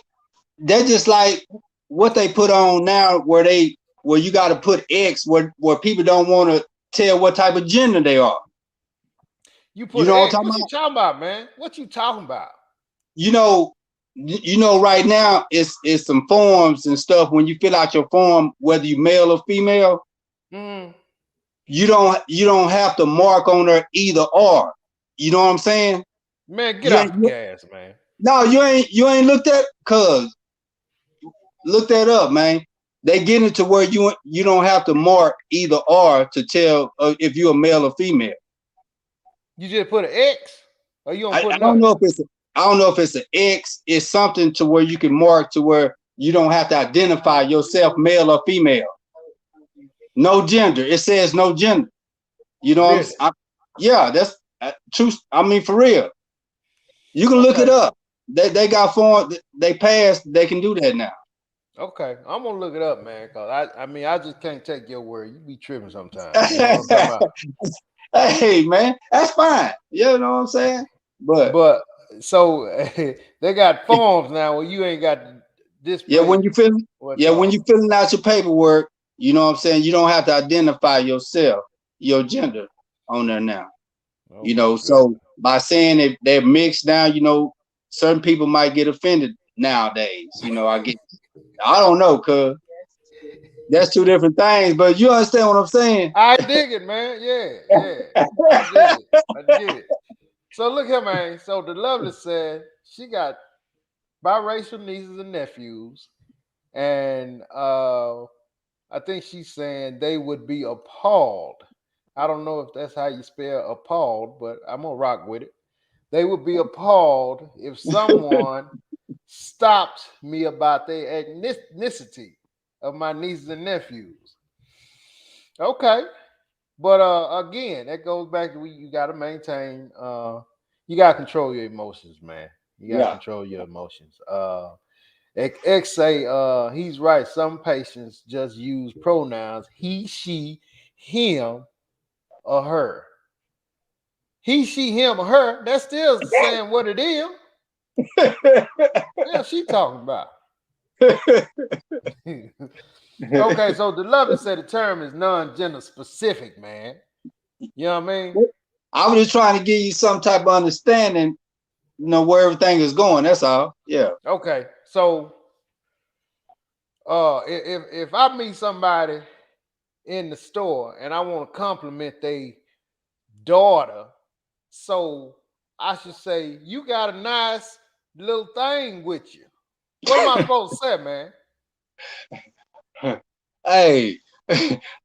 That's just like what they put on now, where you got to put X, where people don't want to tell what type of gender they are. You You put an know what X. I'm What talking you about? talking about, man? What you talking about? You know, right now it's some forms and stuff. When you fill out your form, whether you male or female, Mm, you don't have to mark on there either or. You know what I'm saying? man, get You off ain't the gas, man. no, you ain't looked at, cuz look that up, man. they get it to where you don't have to mark either or to tell if you're a male or female. You just put an X, or you don't I put don't nothing. know if it's an X. It's something to where you can mark to where you don't have to identify yourself male or female. No gender. It says no gender. You know what Really? yeah, that's true. I mean, for real. You can look it Okay. up. They got form. They passed. They can do that now. Okay. I'm gonna look it up, man. Cause I mean, I just can't take your word. You be tripping sometimes. You know what I'm talking about? Hey man, that's fine. You know what I'm saying? But But so they got forms now where you ain't got to yeah, display what you when are. you filling out your paperwork, you know what I'm saying. You don't have to identify yourself, your gender on there now. Oh You my know, so goodness. by saying that they're mixed now, you know, certain people might get offended nowadays. You know, I don't know, cuz that's two different things, but you understand what I'm saying? I dig it, man. Yeah, yeah. I dig it. I get it. So look here, man. So the Lovely said she got biracial nieces and nephews, and I think she's saying they would be appalled. I don't know if that's how you spell appalled, but I'm gonna rock with it. They would be appalled if someone stopped me about their ethnicity of my nieces and nephews. Okay. But again, that goes back to you got to maintain. You got to control your emotions, man. You got to Yeah. control your emotions. X say he's right. Some patients just use pronouns he, she, him, or her. He, she, him, or her. That's still saying what it is. Yeah, she talking about. Okay, so the lovely said the term is non-gender specific, man. You know what I mean? I was just trying to give you some type of understanding, you know, where everything is going. That's all. Yeah. Okay, so if I meet somebody in the store and I want to compliment their daughter, so I should say, you got a nice little thing with you. What am I supposed to say, man? Hey,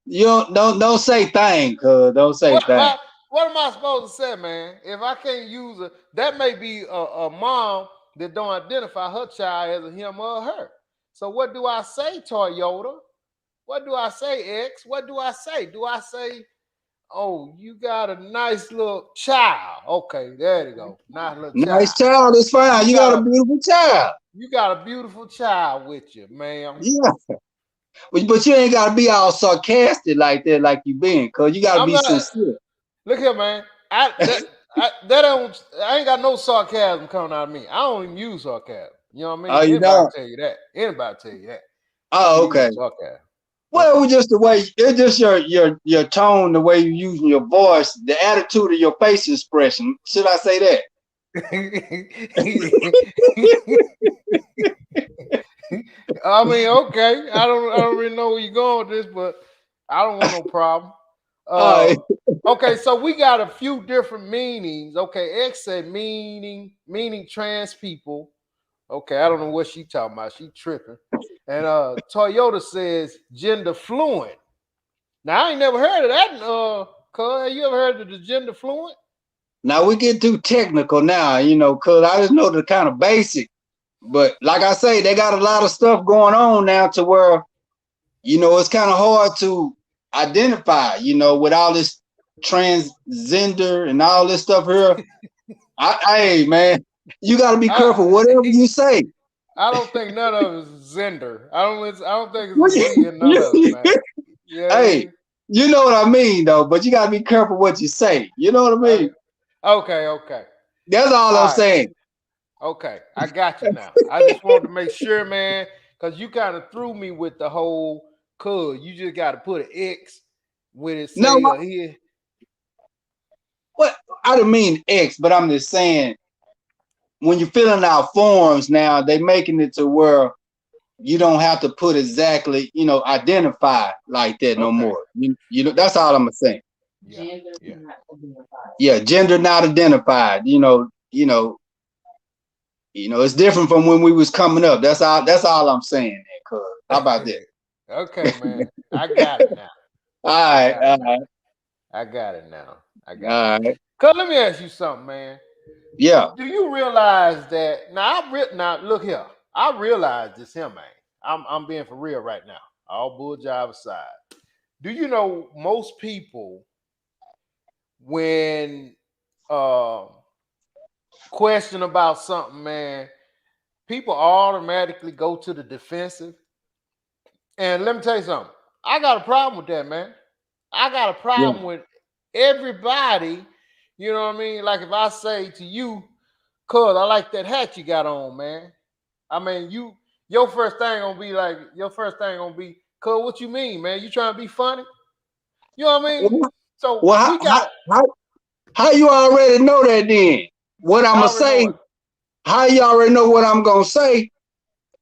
you don't say thing, cuz don't say What thing. what what am I supposed to say, man? If I can't use a that may be a mom that don't identify her child as a him or a her. So what do I say, Toyota? What do I say, X? What do I say? Do I say, oh, you got a nice little child? Okay, there you go. Nice little Nice child. child is fine. You You got got a a beautiful child. you got a beautiful child with you, ma'am. Yeah. But you ain't gotta be all sarcastic like that, like you been, cuz you gotta I'm be not. sincere. Look here, man. That don't. I ain't got no sarcasm coming out of me. I don't even use sarcasm. You know what I Oh, mean? you Anybody don't? tell you that? Anybody tell you that? I don't Oh, okay. use sarcasm. Well, it Okay. was just the way it's just your tone, the way you using your voice, the attitude of your face expression. Should I say that? I mean, okay. I don't really know where you're going with this, but I don't want no problem. Uh, Okay, so we got a few different meanings. Okay, X said meaning trans people. Okay, I don't know what she talking about. She tripping. And Toyota says gender fluent. Now I ain't never heard of that. Cuz, have you ever heard of the gender fluent? Now we get too technical now, you know, cuz I just know the kind of basic. But like I say, they got a lot of stuff going on now to where, you know, it's kind of hard to identify, you know, with all this transgender and all this stuff here. Hey man, you got to be careful I whatever you say. I don't think none of it is Zender. I don't think it's a Z in none of it, man. You know what I Hey, mean? you know what I mean though, but you got to be careful what you say. You know what I Okay, mean? okay, okay. That's all I'm All right. saying. Okay, I got you now. I just wanted to make sure, man, because you kind of threw me with the whole cuz. You just got to put an X with it, No, say here. what I didn't mean X, but I'm just saying when you're filling out forms now, they making it to where you don't have to put exactly, you know, identify like that no Okay. more. You know, that's all Okay. I'm saying. Yeah. Yeah. Yeah, gender not identified. It's different from when we was coming up. That's all I'm saying. Cuz how about that? Okay, man. I got it now. All I right, got it all now. right, I got it now. I got it. all right. Cause let me ask you something, man. Yeah, Do you realize that now look here. I realize this here, man. I'm being for real right now. All bull jive aside. Do you know most people when uh question about something, man, people automatically go to the defensive. And let me tell you something. I got a problem with that, man. I got a yeah. problem with everybody. You know what I mean? Like if I say to you, cuz I like that hat you got on, man. I mean, your first thing gonna be, cuz what you mean, man? You trying to be funny? You know what I mean? So Well, we gotta how you already know that then? What I'm I gonna already know say? what. How you already know what I'm gonna say?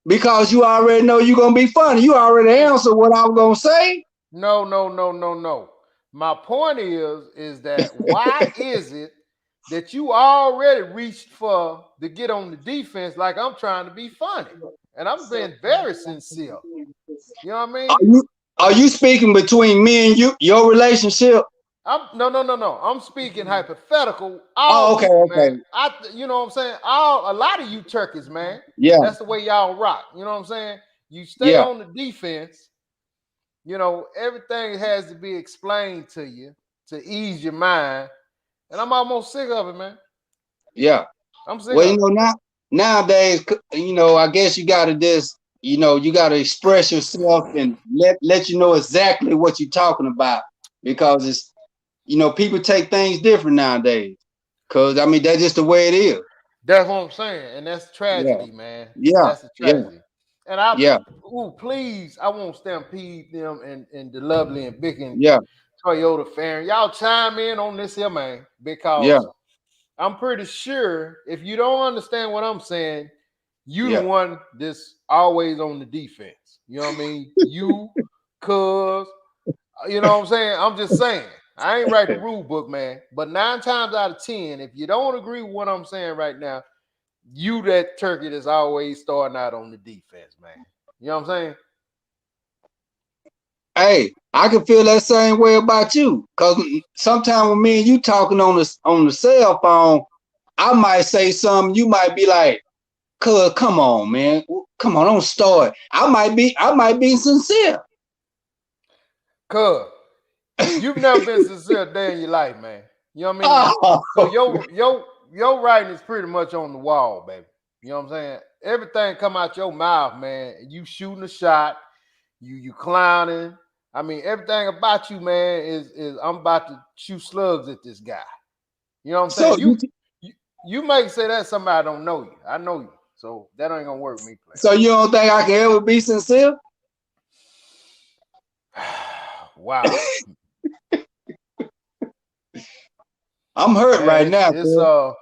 Because you already know you're gonna be funny. You already answered what I'm gonna say. No, no, no, no, no. My point is that why is it that you already reached for to get on the defense like I'm trying to be funny? And I'm being very sincere. You know what I Are mean? you are you speaking between me and you, your relationship? I'm no, no, no, no. I'm speaking hypothetical. Oh, All okay, people, man. okay. You know what I'm saying? A lot of you turkeys, man. Yeah, That's the way y'all rock. You know what I'm saying? You stay yeah, on the defense. You know, everything has to be explained to you to ease your mind. And I'm almost sick of it, man. yeah. I'm sick Well, of it. nowadays, I guess you gotta just, you gotta express yourself and let you know exactly what you're talking about because it's, people take things different nowadays. Cause I mean, that's just the way it is. That's what I'm saying. And that's Yeah, tragedy, man. yeah, That's the yeah, tragedy. And I yeah, please, I won't stampede them and the lovely and big and yeah, Toyota fan. Y'all chime in on this here, man, yeah, because I'm pretty sure if you don't understand what I'm saying, you the yeah. one that's always on the defense. You know what I mean? You, cuz, you know what I'm saying? I'm just saying. I ain't write the rule book, man. But 9 times out of 10, if you don't agree with what I'm saying right now, you that turkey that's always starting out on the defense, man. You know what I'm saying? Hey, I can feel that same way about you. Cause sometimes when me and you talking on the cell phone, I might say something. You might be like, "Cuz, come on, man, come on, don't start." I might be sincere. Cuz you've never been sincere a day in your life, man. You know what I mean? Oh, So your writing is pretty much on the wall, baby. You know what I'm saying? Everything come out your mouth, man. You shooting a shot, you clowning. I mean, everything about you, man, is I'm about to shoot slugs at this guy. You know what I'm so saying? You, you may say that somebody don't know you. I know you. So that ain't gonna work with me, player. so you don't think I can ever be sincere? Wow. I'm hurt Man, right it's now, it's cuz. uh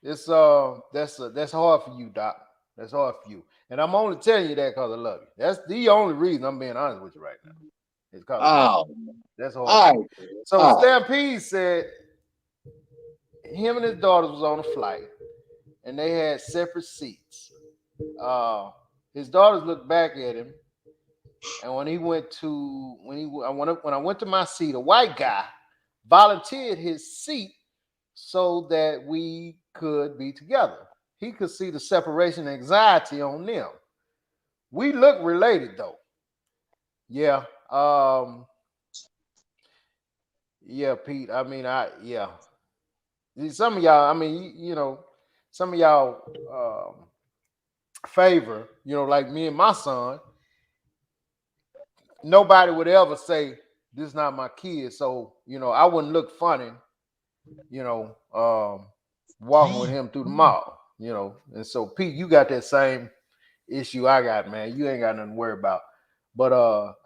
that's hard for you, Doc. That's hard for you. And I'm only telling you that because I love you. That's the only reason I'm being honest with you right now. It's because I love you. Oh, That's hard for all you. right, So all right. Stampede said him and his daughters was on a flight and they had separate seats. Uh his daughters looked back at him, and when he went to when I went to my seat, a white guy volunteered his seat so that we could be together. He could see the separation anxiety on them. We look related though. Yeah. Yeah, Pete. I mean, yeah. Some of y'all, I mean, some of y'all favor, like me and my son, nobody would ever say this is not my kid. So, I wouldn't look funny, you know, walking with him through the mall, And so Pete, you got that same issue I got, man. You ain't got nothing to worry about. But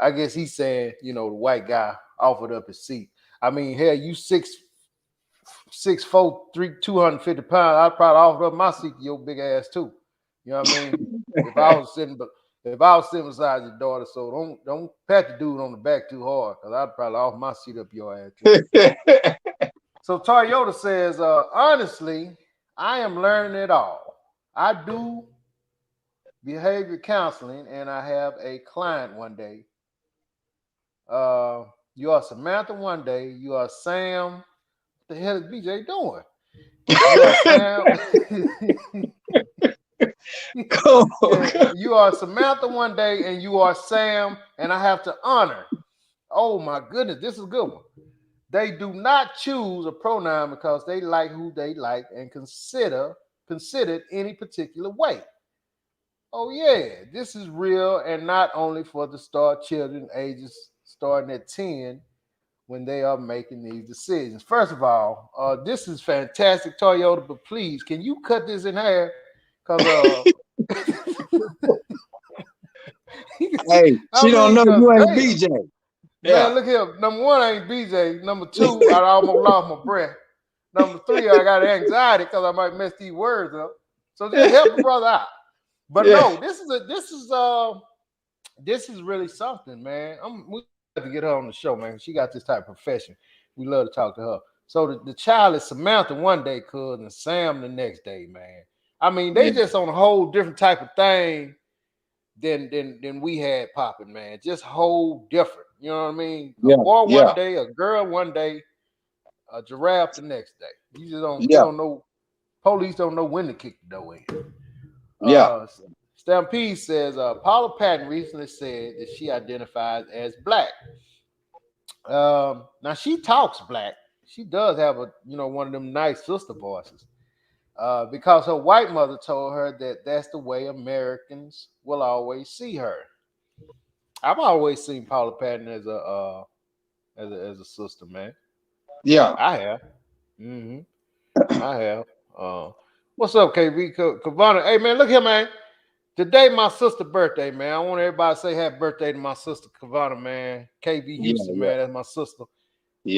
I guess he's saying, the white guy offered up his seat. I mean, hell, you 6'4", 250 pounds. I'd probably offer up my seat to your big ass too. You know what I mean? If I was sitting, but if I was sitting beside your daughter, so don't pat the dude on the back too hard, because I'd probably offer my seat up your ass too. So Toyota says, honestly, I am learning it all. I do behavior counseling, and I have a client one day Uh, you are Samantha one day. You are Sam. What the hell is BJ doing? You are Sam. Come on. Yeah, you are Samantha one day, and you are Sam, and I have to honor. Oh my goodness, this is a good one. They do not choose a pronoun because they like who they like and considered any particular way. Oh yeah, this is real and not only for the star children ages starting at 10 when they are making these decisions. First of all, this is fantastic, Toyota, but please, can you cut this in half? Because Hey, I she don't mean, know because you ain't damn, BJ. Yeah. man, look here. Number one, I ain't BJ. Number two, I almost lost my breath. Number three, I got anxiety because I might mess these words up. So just help a brother out. But Yeah. no, this is really something, man. We have to get her on the show, man. She got this type of profession. We love to talk to her. So the child is Samantha one day, cuz, and Sam the next day, man. I mean, they Yeah. just on a whole different type of thing than we had popping, man. Just whole different. You know what I mean? A Yeah. boy one Yeah. day, a girl one day, a giraffe the next day. You just don't they Yeah. don't know. Police don't know when to kick the door in. Yeah. Uh, Stampede says Paula Patton recently said that she identifies as black. Now she talks black. She does have a one of them nice sister voices. Because her white mother told her that that's the way Americans will always see her. I've always seen Paula Patton as a sister, man. Yeah. I have. Hmm. I have. Uh, what's up, KB Kavana? Hey, man, look here, man. Today my sister's birthday, man. I want everybody to say happy birthday to my sister Kavana, man. KB Yeah. Houston, Yeah. man. That's my sister.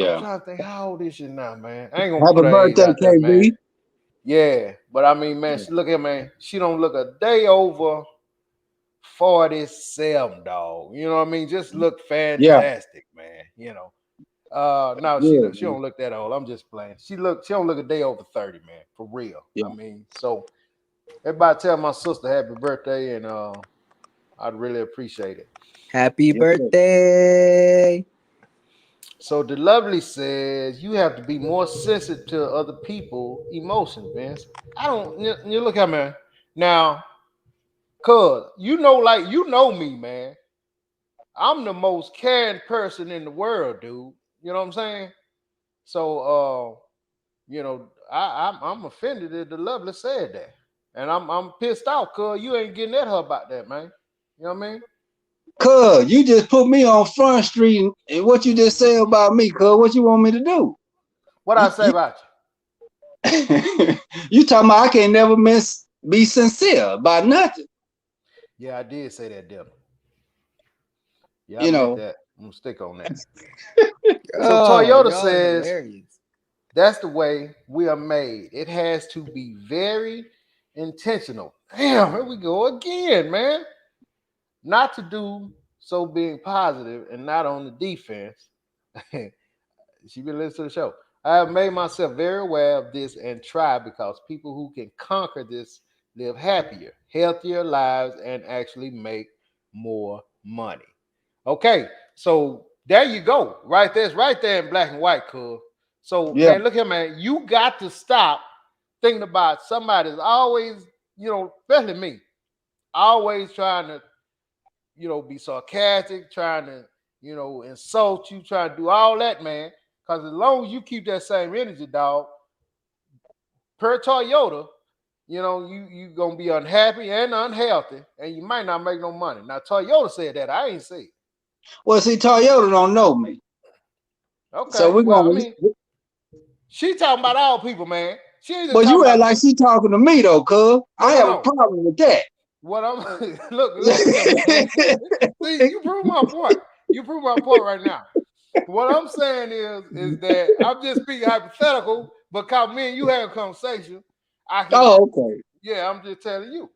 I'm Yeah. trying to think, how old is she now, man? I ain't gonna Happy put her age birthday, out there, man. KB. Yeah, but I mean, man, Yeah. look here, man. She don't look a day over 47, dog. You know what I mean? Just look Yeah. fantastic, man. No, Good, she man. don't look that old. I'm just playing. She don't look a day over 30, man. For real. I Yeah. mean, so everybody tell my sister happy birthday, and I'd really appreciate it. Happy Yes, sir. birthday. So the lovely says you have to be more sensitive to other people' emotions, Vince. I don't. You look at me now, cuz you know me, man. I'm the most caring person in the world, dude. You know what I'm saying? So, I'm offended that the lovely said that, and I'm pissed off, cuz you ain't getting at her about that, man. You know what I mean? Cuz, you just put me on Front Street and what you just said about me, cuz, what you want me to do? What I You, say you, about you talking about I can't never be sincere about nothing, you? Yeah, I did say that, didn't I? Yeah, I you meant know. that. I'm gonna stick on that. So Oh, Toyota y'all are says hilarious. that's the way we are made. It has to be very intentional. Damn, here we go again, man. Not to do so being positive and not on the defense. She been listening to the show. I have made myself very aware of this and try because people who can conquer this live happier, healthier lives and actually make more money. Okay, so there you go. Right there's right there in black and white, cool. So Yeah. man, look here, man. You got to stop thinking about somebody that's always, especially me, always trying to, be sarcastic, trying to, insult you, trying to do all that, man. Because as long as you keep that same energy, dog, per Toyota, you gonna be unhappy and unhealthy, and you might not make no money. Now Toyota said that. I ain't say it. Well, see, Toyota don't know me. So Okay. we're Well, I gonna mean, she talking about all people, man. She ain't just but talking you act about like you. she talking to me though, cuz. No, I no, have a no. problem with that. What I'm look here, man. See, you prove my point. You prove my point right now. What I'm saying is that I'm just speaking hypothetical, but cause me and you have a conversation, I can, Oh, okay. yeah, I'm just telling you.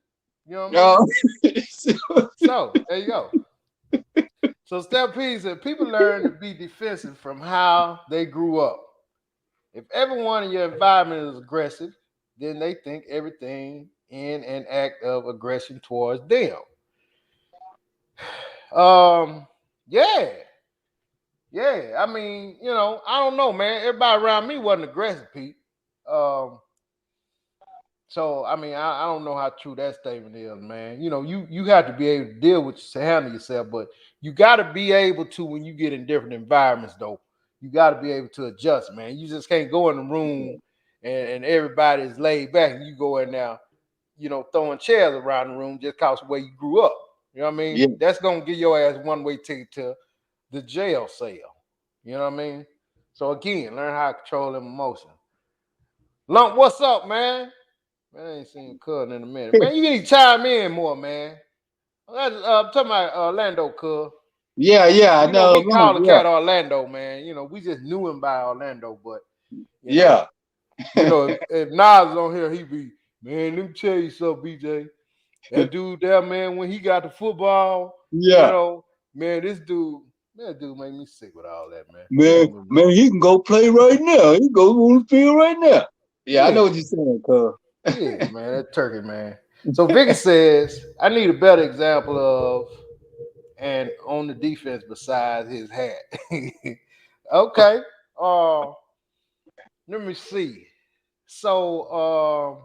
You know what I mean? Oh, So there you go. So step P said people learn to be defensive from how they grew up. If everyone in your environment is aggressive, then they think everything in an act of aggression towards them. Um, yeah. Yeah, I mean, I don't know, man. Everybody around me wasn't aggressive, Pete. Um, so I mean, I don't know how true that statement is, man. You have to be able to deal with to handle yourself, but you got to be able to when you get in different environments, though. You got to be able to adjust, man. You just can't go in the room and everybody is laid back, and you go in there, throwing chairs around the room just cause the way you grew up. You know what I mean? Yeah, That's gonna give your ass one way ticket to the jail cell. You know what I mean? So again, learn how to control them emotions. Lump, what's up, man? Man, I ain't seen Cuz in a minute. Man, you need to chime in more, man. I'm talking about Orlando, Cuz. yeah. No, We call the yeah, cat Orlando, man. We just knew him by Orlando, but you know, yeah, if Nas is on here, he be, man, let me tell you something, BJ. That dude there, man, when he got the football, yeah. man, this dude, made me sick with all that, man. Come Man, on, man. man, he can go play right now. He can go on the field right now. Yeah, I know Yeah, what you're saying, cuz. yeah, man, that turkey, man. So Vicky says, I need a better example of and on the defense besides his hat. Okay. Uh, let me see. So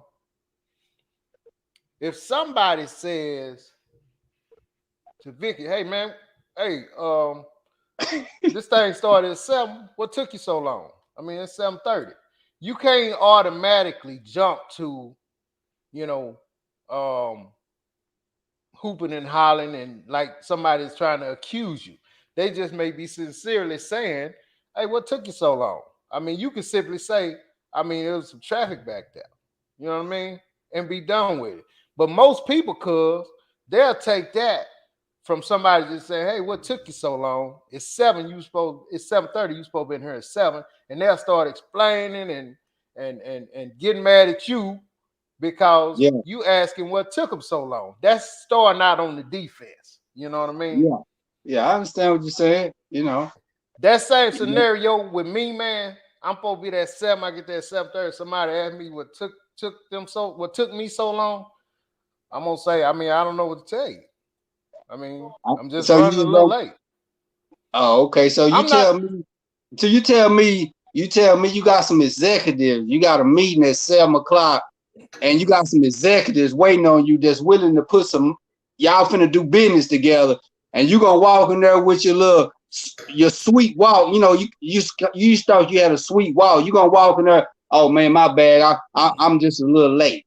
if somebody says to Vicky, hey man, hey, this thing started at 7. What took you so long? I mean, it's 7:30. You can't automatically jump to, you know, um, hooping and hollering and like somebody's trying to accuse you. They just may be sincerely saying, hey, what took you so long? I mean, you could simply say, I mean, there was some traffic back there. You know what I mean? And be done with it. But most people, they'll take that from somebody just saying, hey, what took you so long? It's 7:30, you supposed to be in here at 7, and they'll start explaining and getting mad at you because Yeah, you asking what took them so long. That's starting out on the defense. You know what I mean? yeah. Yeah, I understand what you're saying, you know. That same Yeah. scenario with me, man. I'm supposed to be there at 7. I get there at 7:30. Somebody asked me what took me so long. I'm gonna say, I mean, I don't know what to tell you. I mean, I'm just So you running a just little go, late. oh, okay. I'm not You tell me you got some executives. You got a meeting at 7 o'clock, and you got some executives waiting on you that's willing to put some, y'all finna do business together, and you gonna walk in there with your sweet walk. You know, you thought you had a sweet walk. You gonna walk in there. Oh man, my bad. I'm just a little late.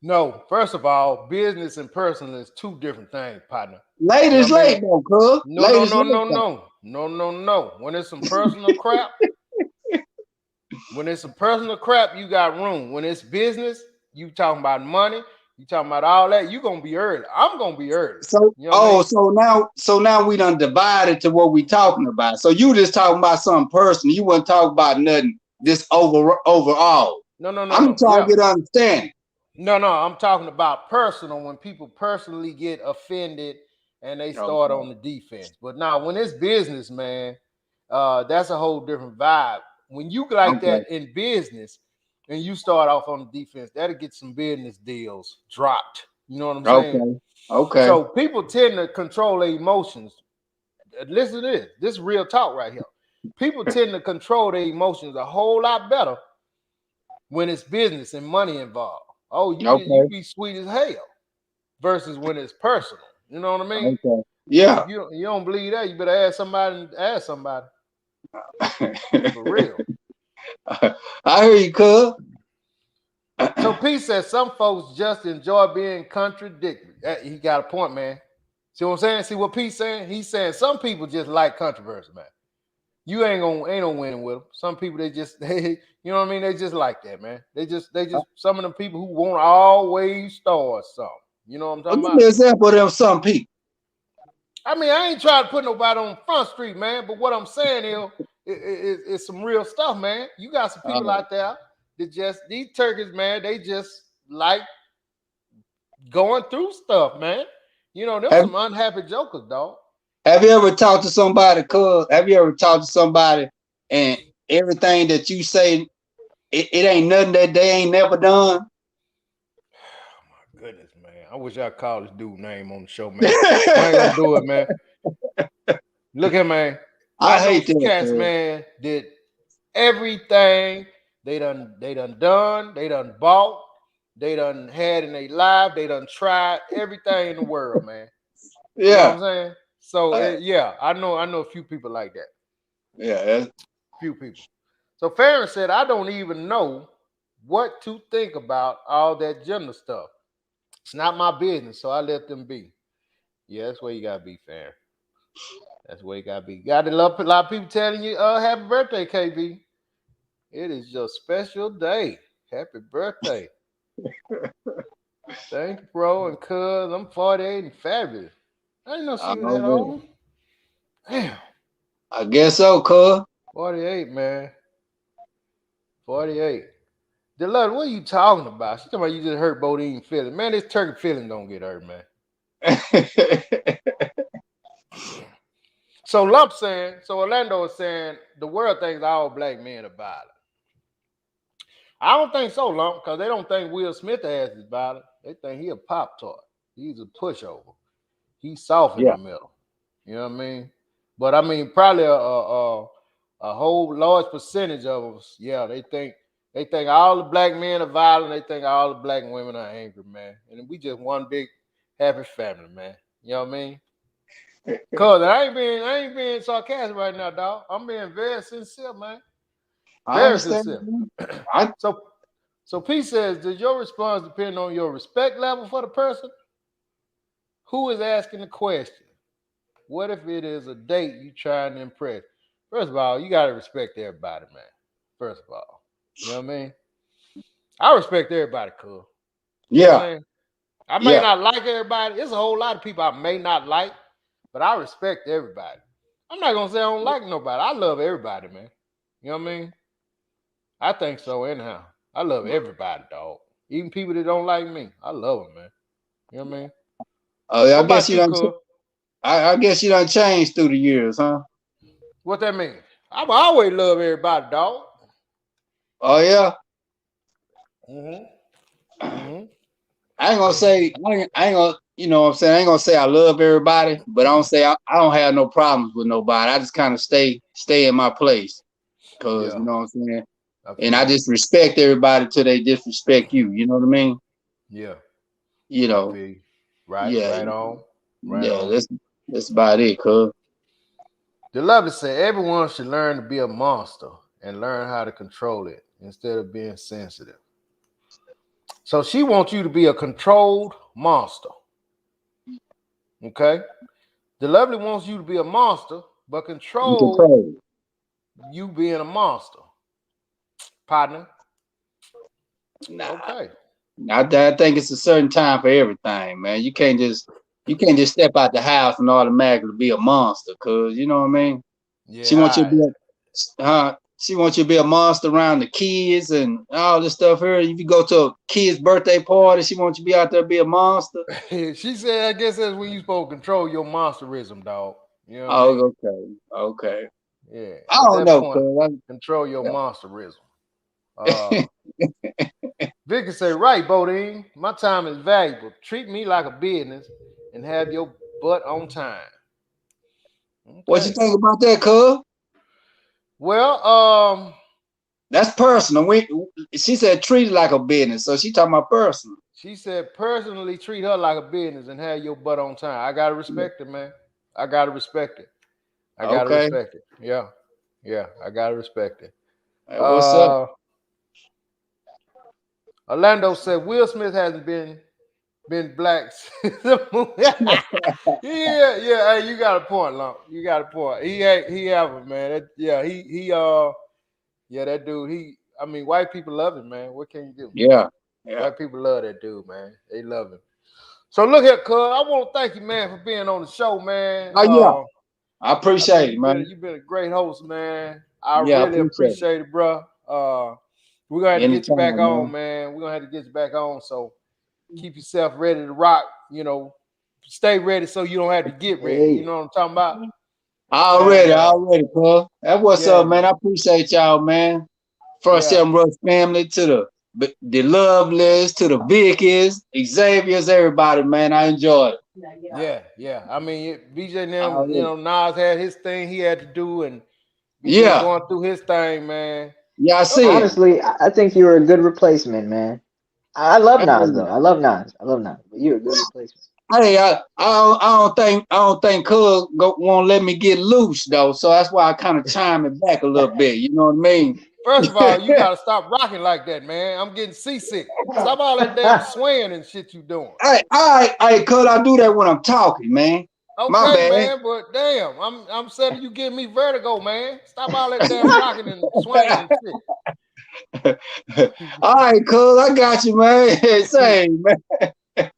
no, first of all, business and personal is two different things, partner. Late You know is what I mean? late though, cuz. No, Late no, is no, late no, though. no. No, no, no. When it's some personal crap, you got room. When it's business, you talking about money, you talking about all that, you gonna be early. I'm gonna be early. So You know what I mean? so now we done divided to what we talking about. So you just talking about something personal. You wouldn't talk about nothing this overall. No, no, no, I'm no. trying Yeah. to get understanding. No, no, I'm talking about personal when people personally get offended and they start Okay. on the defense. But now when it's business, man, that's a whole different vibe. When you like Okay. that in business and you start off on the defense, that'll get some business deals dropped. You know what I'm saying? Okay. Okay. So people tend to control their emotions. Listen to this. This is real talk right here. People tend to control their emotions a whole lot better when it's business and money involved. Oh, you Okay. be sweet as hell versus when it's personal. You know what I mean? Okay. If Yeah. you don't believe that, you better ask somebody. Ask somebody for real. I hear you, cuz. So Pete says some folks just enjoy being contradicted. He got a point, man. See what I'm saying? See what Pete's saying? He's saying some people just like controversy, man. You ain't no winning with them. Some people they just you know what I mean. They just like that, man. They just some of them people who won't always start something. You know what I'm Well, talking give about? me an example of them some people. I mean, I ain't trying to put nobody on Front Street, man. But what I'm saying is, it's some real stuff, man. You got some people Oh. out there that just these turkeys, man. They just like going through stuff, man. You know, them Have some unhappy jokers, dog. Have you ever talked to somebody, cuz? Have you ever talked to somebody and everything that you say, it ain't nothing that they ain't never done? Goodness, man. I wish I called this dude name on the show, man. I ain't gonna do it, man. Look here, man. I I know hate some that, cats, cuz. man, did everything they done bought, they done had in their life, they done tried everything in the world, man. You know what Yeah. I'm saying? So Uh, yeah, I know a few people like that. yeah. That's, Few people. So Farron said, I don't even know what to think about all that gender stuff. It's not my business, so I let them be. Yeah, that's where you gotta be, Farron. That's where you gotta be. Got a lot of people telling you, happy birthday, KB. It is your special day. Happy birthday. Thank you, bro. And cuz I'm 48 and fabulous. I didn't know she was that already. old. Damn. I guess so, cuz. 48, man. 48. Delotte, what are you talking about? She talking about you just hurt Bodine feeling. Man, this turkey feeling gonna get hurt, man. So Orlando is saying the world thinks all black men are violent. I don't think so, Lump, because they don't think Will Smith ass is violent. They think he a pop tart. He's a pushover. He's soft in the Yeah. middle. You know what I mean? But I mean, probably a whole large percentage of us, yeah, they think all the black men are violent. They think all the black women are angry, man. And we just one big happy family, man. You know what I mean? Cause I ain't being sarcastic right now, dog. I'm being very sincere, man. I Very understand. sincere. Man. I So so P says, does your response depend on your respect level for the person? Who is asking the question? What if it is a date you trying to impress? First of all, you gotta respect everybody, man. First of all. You know what I mean? I respect everybody, cool. You know what I'm yeah, saying? I may yeah. not like everybody. There's a whole lot of people I may not like, but I respect everybody. I'm not gonna say I don't like nobody. I love everybody, man. You know what I mean? I think so anyhow. I love everybody, dog. Even people that don't like me. I love them, man. You know what I mean? I What guess about you you, don't. cool? I guess you done changed through the years, huh? What that mean? I've always love everybody, dog. Oh yeah. Mm-hmm. Mm-hmm. I ain't gonna say I ain't gonna you know what I'm saying I ain't gonna say I love everybody, but I don't say I don't have no problems with nobody. I just kind of stay in my place because you Yeah, know what I'm saying, I and feel I you. just respect everybody till they disrespect you. You know what I mean? Yeah, You I know, feel you. Right, yeah, right on. Right yeah. on. That's about it, cuz. The lovely said everyone should learn to be a monster and learn how to control it instead of being sensitive. So she wants you to be a controlled monster. Okay? The lovely wants you to be a monster, but You control control. you being a monster. Partner. Nah, Okay. I think it's a certain time for everything, man. You can't just step out the house and automatically be a monster, cuz you know what I mean? She wants you to Yeah, be she wants you to be a monster around the kids and all this stuff here. If you go to a kid's birthday party, she wants you to be out there be a monster. she said, I guess that's when you supposed to control your monsterism, dog. You know what I mean? Oh, okay. Okay. Yeah. I At don't that know, point, cuz. control your monsterism. Vicky say, right, Bodine, my time is valuable. Treat me like a business and have your butt on time. What you Okay. think about that, cuz? Well, That's personal. She said treat it like a business, so she talking about personal. she said personally treat her like a business and have your butt on time. I gotta respect it, man. I gotta respect it. I gotta Okay. respect it. Yeah. Yeah, I gotta respect it. Hey, what's up? Uh Orlando said Will Smith hasn't been black since the movie. Yeah, yeah. Hey, you got a point, Lump. You got a point. He have it, man. Yeah, yeah, that dude. I mean, white people love him, man. What can you do? Yeah. Yeah. White people love that dude, man. They love him. So look here, cuz. I want to thank you, man, for being on the show, man. Oh yeah. I appreciate it, man. You've been a great host, man. I Yeah, I really appreciate it. appreciate it, bro. We're gonna have to get you back Anytime, on, man. man. We're gonna have to get you back on. So keep yourself ready to rock. Stay ready so you don't have to get ready. You Hey. know what I'm talking about? And Already, cuz. That's what's yeah, up, man. I man. appreciate y'all, man. First Yeah. Seven Rush family to the Lovelies, to the Vickies, Xavier's, everybody, man. I enjoyed it. Yeah. I mean, BJ Oh, them, Nas had his thing he had to do, and BJ yeah, going through his thing, man. yeah, I see it. Okay. Honestly, I think you were a good replacement, man. I love Nas though. I love Nas. I love Nas. But you're a good replacement. Hey, I don't think Cuz won't let me get loose though, so that's why I kind of chime it back a little bit. You know what I mean? First of all, you gotta stop rocking like that, man. I'm getting seasick. Stop all that damn swaying and shit you doing. Hey, Cuz I do that when I'm talking, man. My Okay, bad. man, but damn, I'm saying you giving me vertigo, man. Stop all that damn rocking and swinging and All right, Cuz I got you, man. shit. Same, man.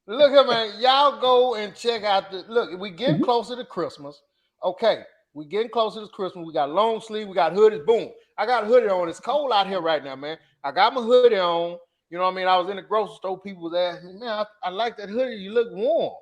Look here, man. Y'all go and check out the look. We getting closer to Christmas. Okay, we getting closer to Christmas. We got long sleeve. We got hoodies. Boom. I got a hoodie on. It's cold out here right now, man. I got my hoodie on. You know what I mean? I was in the grocery store. People was asking me, man, I like that hoodie. You look warm.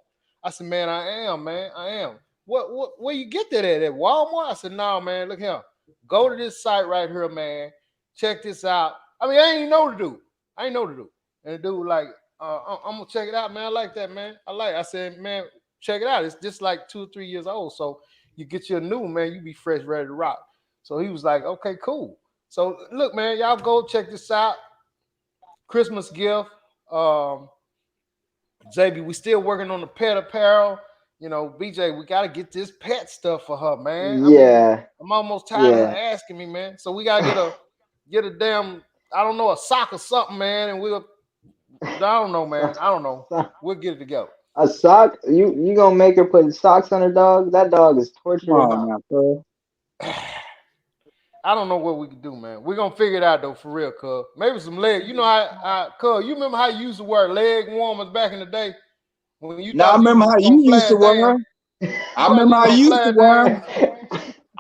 I said, man, I am, man. I am. What where you get that at Walmart? I said, no, man. Look here. Go to this site right here, man. Check this out. I mean, I ain't know the dude. I ain't know the dude. And the dude like, I'm gonna check it out, man. I like that, man. I said, man, check it out. It's just like 2 or 3 years old. So you get your new man, you be fresh, ready to rock. So he was like, okay, cool. So look, man, y'all go check this out. Christmas gift. Um, JB, we still working on the pet apparel. BJ, we gotta get this pet stuff for her, man. I mean, Yeah, I'm almost tired of her yeah. asking me, man. So we gotta get a damn, I don't know, a sock or something, man, and I don't know, man. I don't know. We'll get it together. A sock? You gonna make her put socks on her dog? That dog is Come tortured on enough. now, Cuz. I don't know what we can do, man. We're gonna figure it out though, for real, cuz. Maybe some leg. Cuz, you remember how you used to wear leg warmers back in the day? When you Now I thought you remember was how gonna you used to flash wear Dan, 'em. you I thought remember you was how gonna you used to flash wear 'em. Dan.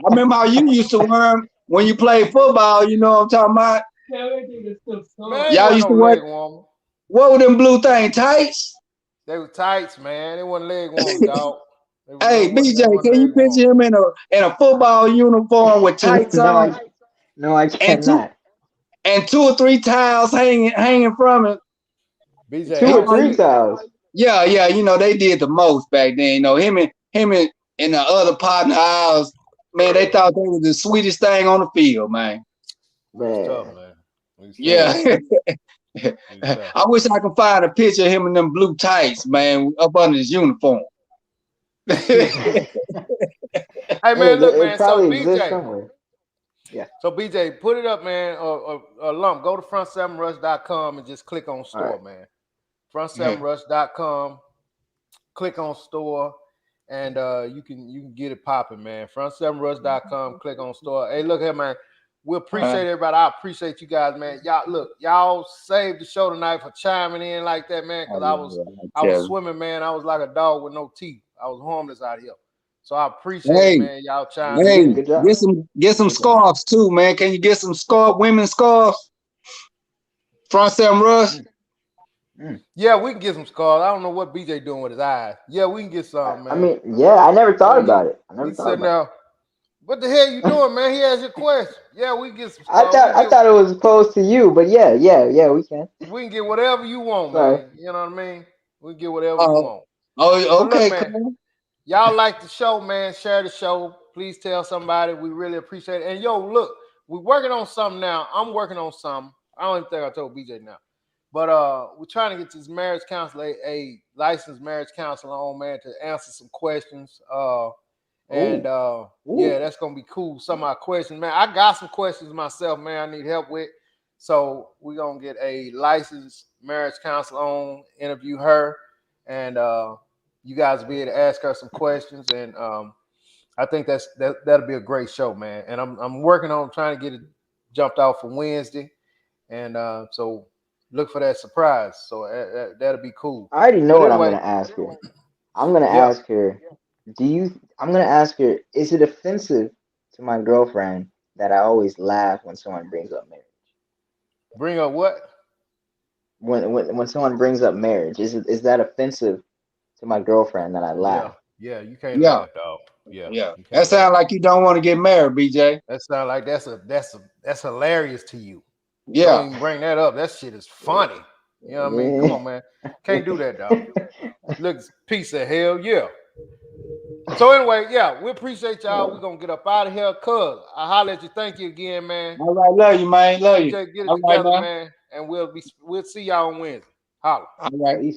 I remember how you used to wear 'em when you played football. You know what I'm talking about? Man, I ain't Y'all wear used no to wear, leg warmer. what were them blue thing tights? They were tights, man. They wasn't leg warmers, dog. Hey, They BJ, wasn't can you leg picture warmers. him in a football uniform with tights No, on I and two cannot. and 2 or 3 towels hanging from it? BJ, Two He or I'm three see. towels. yeah, they did the most back then. Him and the other partner ours, man, they thought they was the sweetest thing on the field, man. We was tough, Man, man. We was tough. Yeah. man. We was tough. I wish I could find a picture of him in them blue tights, man, up under his uniform. Hey Hey, man, look, it man. So probably exists BJ, somewhere. Yeah. put it up, man. Lump. Go to front7rush.com and just click on All right. store, man. Front7rush.com. Click on store, and you can get it popping, man. Front7rush.com. Click on store. Hey, look here, man. We appreciate everybody. I appreciate you guys, man. Y'all saved the show tonight for chiming in like that, man. Because I was swimming, man. I was like a dog with no teeth. I was homeless out here. So I appreciate it, Hey, man. Y'all You chiming hey, did in. good job. get some Good job. scarves too, man. Can you get some women's scarves? Front Seven Rush. Mm. Yeah, we can get some scars. I don't know what BJ doing with his eyes. Yeah, we can get some, I man. mean, yeah, I never thought Yeah, about it. I never he's thought sitting about there. What the hell you doing, man? He asked you a question. Yeah, we can get some it. I scars. thought I thought it was opposed to you, but yeah, we can. We can get whatever you want, Sorry. man. You know what I mean? We can get whatever you Oh, want. oh, But look, okay, man, cool. y'all like the show, man. Share the show. Please tell somebody. We really appreciate it. And yo, look, we're working on something now. I'm working on something. I don't even think I told BJ now. But we're trying to get this marriage counselor, a licensed marriage counselor on, man, to answer some questions. And Ooh, yeah, ooh. that's gonna be cool. Some of my questions, man. I got some questions myself, man. I need help with. So we're gonna get a licensed marriage counselor on, interview her, and you guys will be able to ask her some questions. And I think that'll be a great show, man. And I'm working on trying to get it jumped out for Wednesday, and so look for that surprise. So that'll be cool. I already know But what I'm anyway, gonna ask her. I'm gonna yeah, ask her, do you? I'm gonna ask her, is it offensive to my girlfriend that I always laugh when someone brings up marriage? bring up what? When someone brings up marriage, is that offensive to my girlfriend that I Yeah, laugh? yeah, you can't Yeah, laugh, dog. Yeah, yeah. you That can't laugh. sounds like you don't want to get married, BJ. That sounds like that's hilarious to you. Yeah. Don't even bring that up. That shit is funny. You know what I mean? Come on, man. Can't do that, dog. Look, piece of hell, yeah. So anyway, yeah, we appreciate y'all. We're gonna get up out of here. Cuz I holler at you. Thank you again, man. All right, love you, man. Love you. Just get it All right, together, man. man. And we'll see y'all on Wednesday. Holla. All right.